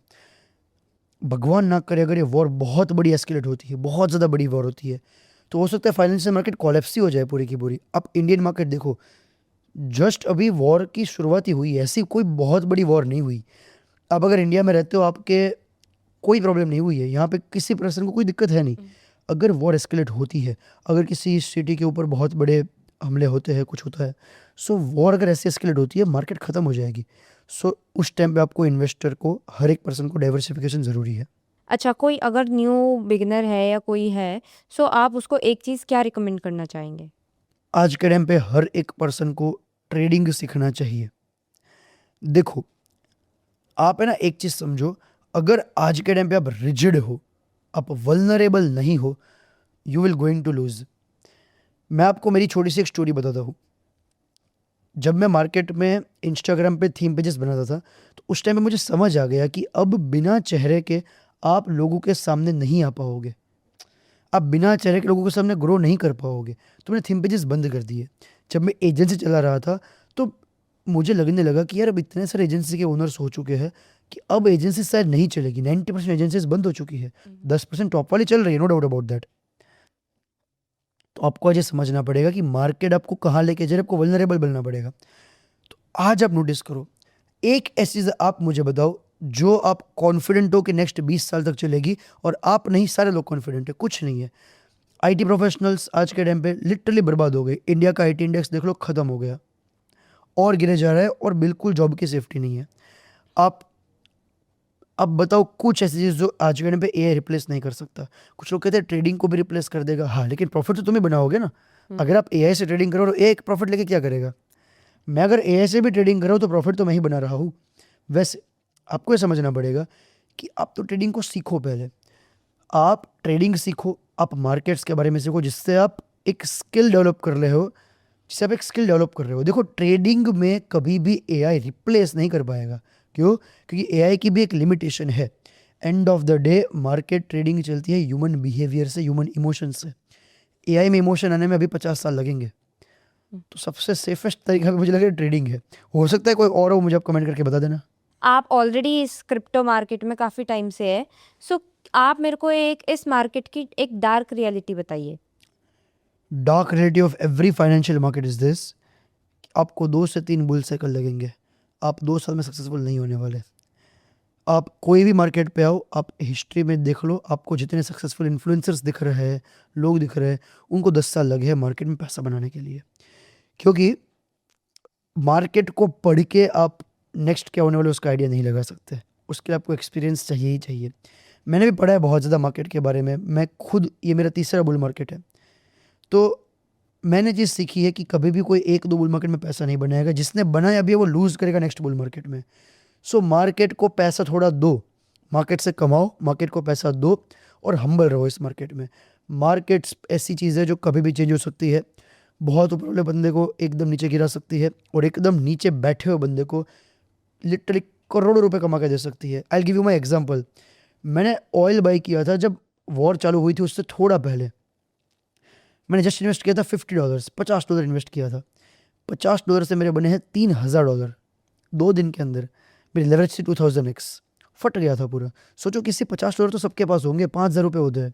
भगवान ना करे अगर ये वॉर बहुत बड़ी एस्केलेट होती है, बहुत ज़्यादा बड़ी वॉर होती है, तो हो सकता है फाइनेंशियल मार्केट कोलैप्स ही हो जाए पूरी की पूरी। अब इंडियन मार्केट देखो, जस्ट अभी वॉर की शुरुआत ही हुई है, ऐसी कोई बहुत बड़ी वॉर नहीं हुई। अब अगर इंडिया में रहते हो, आपके कोई प्रॉब्लम नहीं हुई है, यहाँ पे किसी पर्सन को कोई दिक्कत है नहीं। अगर वॉर एस्केलेट होती है, अगर किसी सिटी के ऊपर बहुत बड़े हमले होते हैं, कुछ होता है, सो वॉर अगर ऐसी एस्केलेट होती है, मार्केट ख़त्म हो जाएगी। सो उस टाइम पे आपको इन्वेस्टर को, हर एक पर्सन को डाइवर्सिफिकेशन ज़रूरी है। अच्छा, कोई अगर न्यू बिगिनर है या कोई है, सो आप उसको एक चीज़ क्या रिकमेंड करना चाहेंगे? आज के टाइम पे हर एक पर्सन को ट्रेडिंग सीखना चाहिए। देखो, आप है ना एक चीज़ समझो, अगर आज के टाइम पे आप रिजिड हो, आप वल्नरेबल नहीं हो, you will going to lose. मैं आपको मेरी छोटी सी एक स्टोरी बताता हूँ। जब मैं मार्केट में इंस्टाग्राम पे थीम पेजेस बनाता था, तो उस टाइम पे मुझे समझ आ गया कि अब बिना चेहरे के आप लोगों के सामने नहीं आ पाओगे। आप बिना चेहरे के लोगों के सामने ग्रो नहीं कर पाओगे। तो मैंने थीम पेजेस बंद कर दिए। जब मैं एजेंसी चला रहा था, तो मुझे लगने लगा कि यार अब इतने सारे एजेंसी के ओनर्स हो चुके हैं कि अब एजेंसी शायद नहीं चलेगी। 90% एजेंसीज बंद हो चुकी है, 10% टॉप वाली चल रही है, नो डाउट अबाउट दैट। तो आपको आज ये समझना पड़ेगा कि मार्केट आपको कहाँ लेके जाए, आपको वल्नरेबल बनना पड़ेगा। तो आज आप नोटिस करो, एक ऐसी चीज़ आप मुझे बताओ जो आप कॉन्फिडेंट हो कि नेक्स्ट 20 साल तक चलेगी, और आप नहीं, सारे लोग कॉन्फिडेंट है, कुछ नहीं है। आईटी प्रोफेशनल्स आज के टाइम पे लिटरली बर्बाद हो गए। इंडिया का आईटी इंडेक्स देख लो, खत्म हो गया और गिरे जा रहा है, और बिल्कुल जॉब की सेफ्टी नहीं है। आप अब बताओ कुछ ऐसी चीज़ जो आज के टाइम पे एआई रिप्लेस नहीं कर सकता। कुछ लोग कहते हैं ट्रेडिंग को भी रिप्लेस कर देगा, हाँ, लेकिन प्रॉफिट तो तुम ही बनाओगे ना। अगर आप एआई से ट्रेडिंग करो तो एक प्रॉफिट लेके क्या करेगा? मैं अगर एआई से भी ट्रेडिंग कर रहा हूँ तो प्रॉफिट तो मैं ही बना रहा हूँ। वैसे आपको ये समझना पड़ेगा कि आप तो ट्रेडिंग को सीखो पहले। आप ट्रेडिंग सीखो, आप मार्केट्स के बारे में सीखो, जिससे आप एक स्किल डेवलप कर रहे हो, जिससे आप एक स्किल डेवलप कर रहे हो। देखो, ट्रेडिंग में कभी भी एआई रिप्लेस नहीं कर पाएगा। क्यों? क्योंकि एआई की भी एक लिमिटेशन है। And of the day market trading चलती है ह्यूमन बिहेवियर से, ह्यूमन इमोशन से। एआई में इमोशन आने में अभी 50 साल लगेंगे। तो सबसे सेफेस्ट तरीका भी मुझे लग रहा है ट्रेडिंग है। हो सकता है कोई और हो, मुझे आप कमेंट करके बता देना। आप ऑलरेडी इस क्रिप्टो मार्केट में काफ़ी टाइम से है, सो आप मेरे को एक इस मार्केट की एक डार्क रियलिटी बताइए। Dark reality of every financial market is this: आपको 2 से 3 बुल साइकिल लगेंगे। आप 2 साल में सक्सेसफुल नहीं होने वाले। आप कोई भी मार्केट पे आओ, आप हिस्ट्री में देख लो, आपको जितने सक्सेसफुल इन्फ्लुएंसर्स दिख रहे हैं, लोग दिख रहे हैं, उनको 10 साल लगे हैं मार्केट में पैसा बनाने के लिए। क्योंकि मार्केट को पढ़ के आप नेक्स्ट क्या होने वाला है उसका आइडिया नहीं लगा सकते। उसके लिए आपको एक्सपीरियंस चाहिए ही चाहिए। मैंने भी पढ़ा है बहुत ज़्यादा मार्केट के बारे में। मैं खुद, ये मेरा तीसरा बुल मार्केट है। तो मैंने चीज़ सीखी है कि कभी भी कोई 1-2 बुल मार्केट में पैसा नहीं बनाएगा। जिसने बनाया अभी है वो लूज़ करेगा नेक्स्ट बुल मार्केट में। सो मार्केट को पैसा थोड़ा दो, मार्केट से कमाओ, मार्केट को पैसा दो, और हम्बल रहो इस मार्केट में। मार्केट्स ऐसी चीज़ है जो कभी भी चेंज हो सकती है। बहुत ऊपर वाले बंदे को एकदम नीचे गिरा सकती है, और एकदम नीचे बैठे हुए बंदे को लिटरली करोड़ों रुपए कमा के दे सकती है। I give you my example. मैंने ऑयल बाई किया था जब वॉर चालू हुई थी, उससे थोड़ा पहले। मैंने जस्ट इन्वेस्ट किया था $50, $50 इन्वेस्ट किया था। $50 से मेरे बने हैं $3000 2 दिन के अंदर। मेरी लेवरेज थी 2000x, फट गया था पूरा। सोचो, किसी $50 तो सबके पास होंगे, 5000 रुपये होते हैं।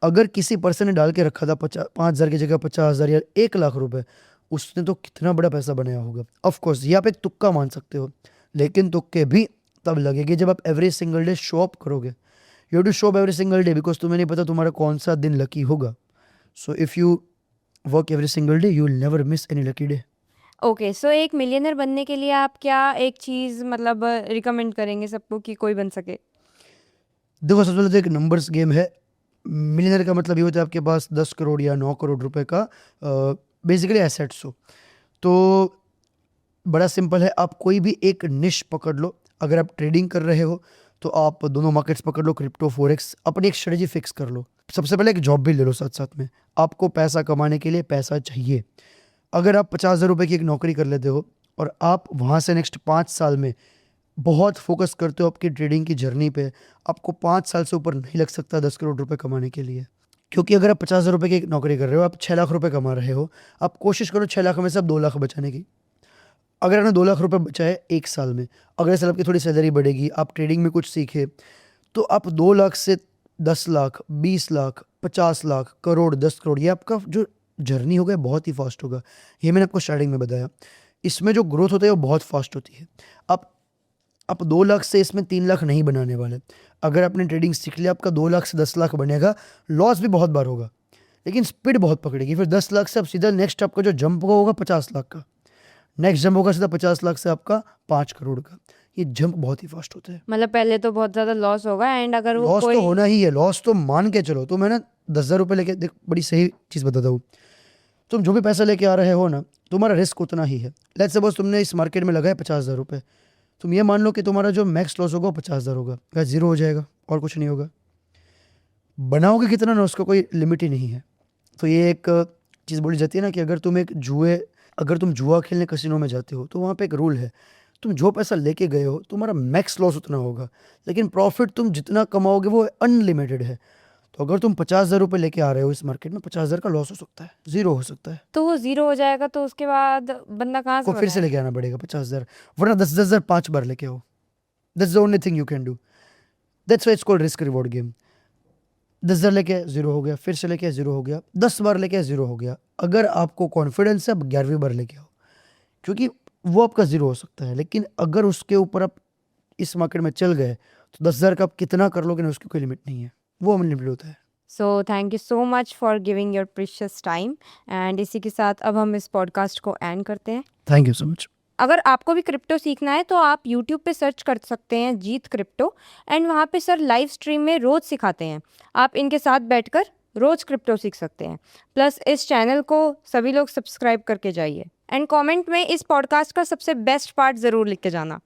अगर किसी पर्सन ने डाल के रखा था 5000 की जगह 50,000 या 1 लाख रुपए, उसने तो कितना बड़ा पैसा बनाया होगा। ऑफ कोर्स ये आप एक तुक्का मान सकते हो, लेकिन तुक्के भी तब लगेंगे जब आप every single day show up करोगे। You have to show up every single day, because तुम्हें नहीं पता तुम्हारा कौन सा दिन लकी होगा। So if you work every single day, you will never miss any lucky day. Okay, so एक मिलियनर बनने के लिए आप क्या एक चीज़ मतलब रिकमेंड करेंगे सबको कि कोई बन सके? देखो, सबसे पहले तो एक नंबर्स गेम है। मिलियनर का मतलब ये होता है आपके पास 10 करोड़ या 9 करोड़ रुपए का बेसिकली एसेट्स हो। तो बड़ा सिंपल है, आप कोई भी एक निश पकड़ लो। अगर आप ट्रेडिंग कर रहे हो तो आप दोनों मार्केट्स पकड़ लो, क्रिप्टो, फॉरेक्स। अपनी एक स्ट्रेटजी फिक्स कर लो। सबसे पहले एक जॉब भी ले लो साथ साथ में। आपको पैसा कमाने के लिए पैसा चाहिए। अगर आप 50,000 रुपये की एक नौकरी कर लेते हो, और आप वहाँ से नेक्स्ट 5 साल में बहुत फोकस करते हो आपकी ट्रेडिंग की जर्नी पे, आपको 5 साल से ऊपर नहीं लग सकता 10 करोड़ रुपए कमाने के लिए। क्योंकि अगर आप 50,000 रुपये की एक नौकरी कर रहे हो, आप 6 लाख रुपए कमा रहे हो, आप कोशिश करो 6 लाख में से आप 2 लाख बचाने की। अगर आपने 2 लाख रुपए बचाए 1 साल में, अगले साल आपकी थोड़ी सैलरी बढ़ेगी, आप ट्रेडिंग में कुछ सीखे, तो आप 2 लाख से 10 लाख, 20 लाख, 50 लाख, करोड़, 10 करोड़, ये आपका जो जर्नी होगा बहुत ही फास्ट होगा। ये मैंने आपको स्टार्टिंग में बताया। इसमें जो ग्रोथ होता है वो बहुत फास्ट होती है। आप 2 लाख से इसमें 3 लाख नहीं बनाने वाले। अगर आपने ट्रेडिंग सीख लिया, आपका 2 लाख से 10 लाख बनेगा। लॉस भी बहुत बार होगा, लेकिन स्पीड बहुत पकड़ेगी। फिर 10 लाख से आप सीधा नेक्स्ट आपका जो जंप होगा 50 लाख का। नेक्स्ट जंप होगा सीधा 50 लाख से आपका 5 करोड़ का। ये जंप बहुत ही फास्ट होता है। मतलब पहले तो बहुत ज़्यादा लॉस होगा एंड अगर वो लॉस कोई तो होना ही है, लॉस तो मान के चलो। तो मैं ना 10,000 रुपये लेके, देख बड़ी सही चीज़ बताता हूँ, तुम जो भी पैसा लेके आ रहे हो ना, तुम्हारा रिस्क उतना ही है। लेट्स सपोज तुमने इस मार्केट में लगाया 50,000 रुपये, तुम ये मान लो कि तुम्हारा जो मैक्स लॉस होगा वो 50,000 होगा, या जीरो हो जाएगा और कुछ नहीं होगा। बनाओगे कितना ना, उसका कोई लिमिट ही नहीं है। तो ये एक चीज़ बोली जाती है ना कि अगर तुम जुआ खेलने कसिनो में जाते हो तो वहाँ पे एक रूल है, तुम जो पैसा लेके गए हो तुम्हारा मैक्स लॉस उतना होगा, लेकिन प्रॉफिट तुम जितना कमाओगे वो अनलिमिटेड है। तो अगर तुम 50,000 रुपये लेके आ रहे हो इस मार्केट में, 50,000 का लॉस हो सकता है, जीरो हो सकता है, तो वो ज़ीरो हो जाएगा तो उसके बाद बंदा कहाँ से को फिर से बनाएगा? लेके आना पड़ेगा 50,000, वरना 10,000 5 बार लेके आओ। That's the only thing you can do. That's why it's called risk reward game. 10,000 लेके जीरो हो गया, फिर से लेके जीरो हो गया, 10 बार लेके जीरो हो गया। अगर आपको कॉन्फिडेंस है, आप 11वीं बार लेके आओ, क्योंकि वो आपका जीरो हो सकता है, लेकिन अगर उसके ऊपर आप इस मार्केट में चल गए तो 10,000 का आप कितना कर लोगे ना, उसकी कोई लिमिट नहीं है, वो अनलिमिटेड होता है। So thank you so much for giving your precious time and इसी के साथ अब हम इस पॉडकास्ट को एंड करते हैं। Thank you so much. अगर आपको भी क्रिप्टो सीखना है तो आप यूट्यूब पे सर्च कर सकते हैं जीत क्रिप्टो एंड वहाँ पे सर लाइव स्ट्रीम में रोज़ सिखाते हैं। आप इनके साथ बैठकर रोज़ क्रिप्टो सीख सकते हैं। प्लस इस चैनल को सभी लोग सब्सक्राइब करके जाइए एंड कमेंट में इस पॉडकास्ट का सबसे बेस्ट पार्ट ज़रूर लिख के जाना।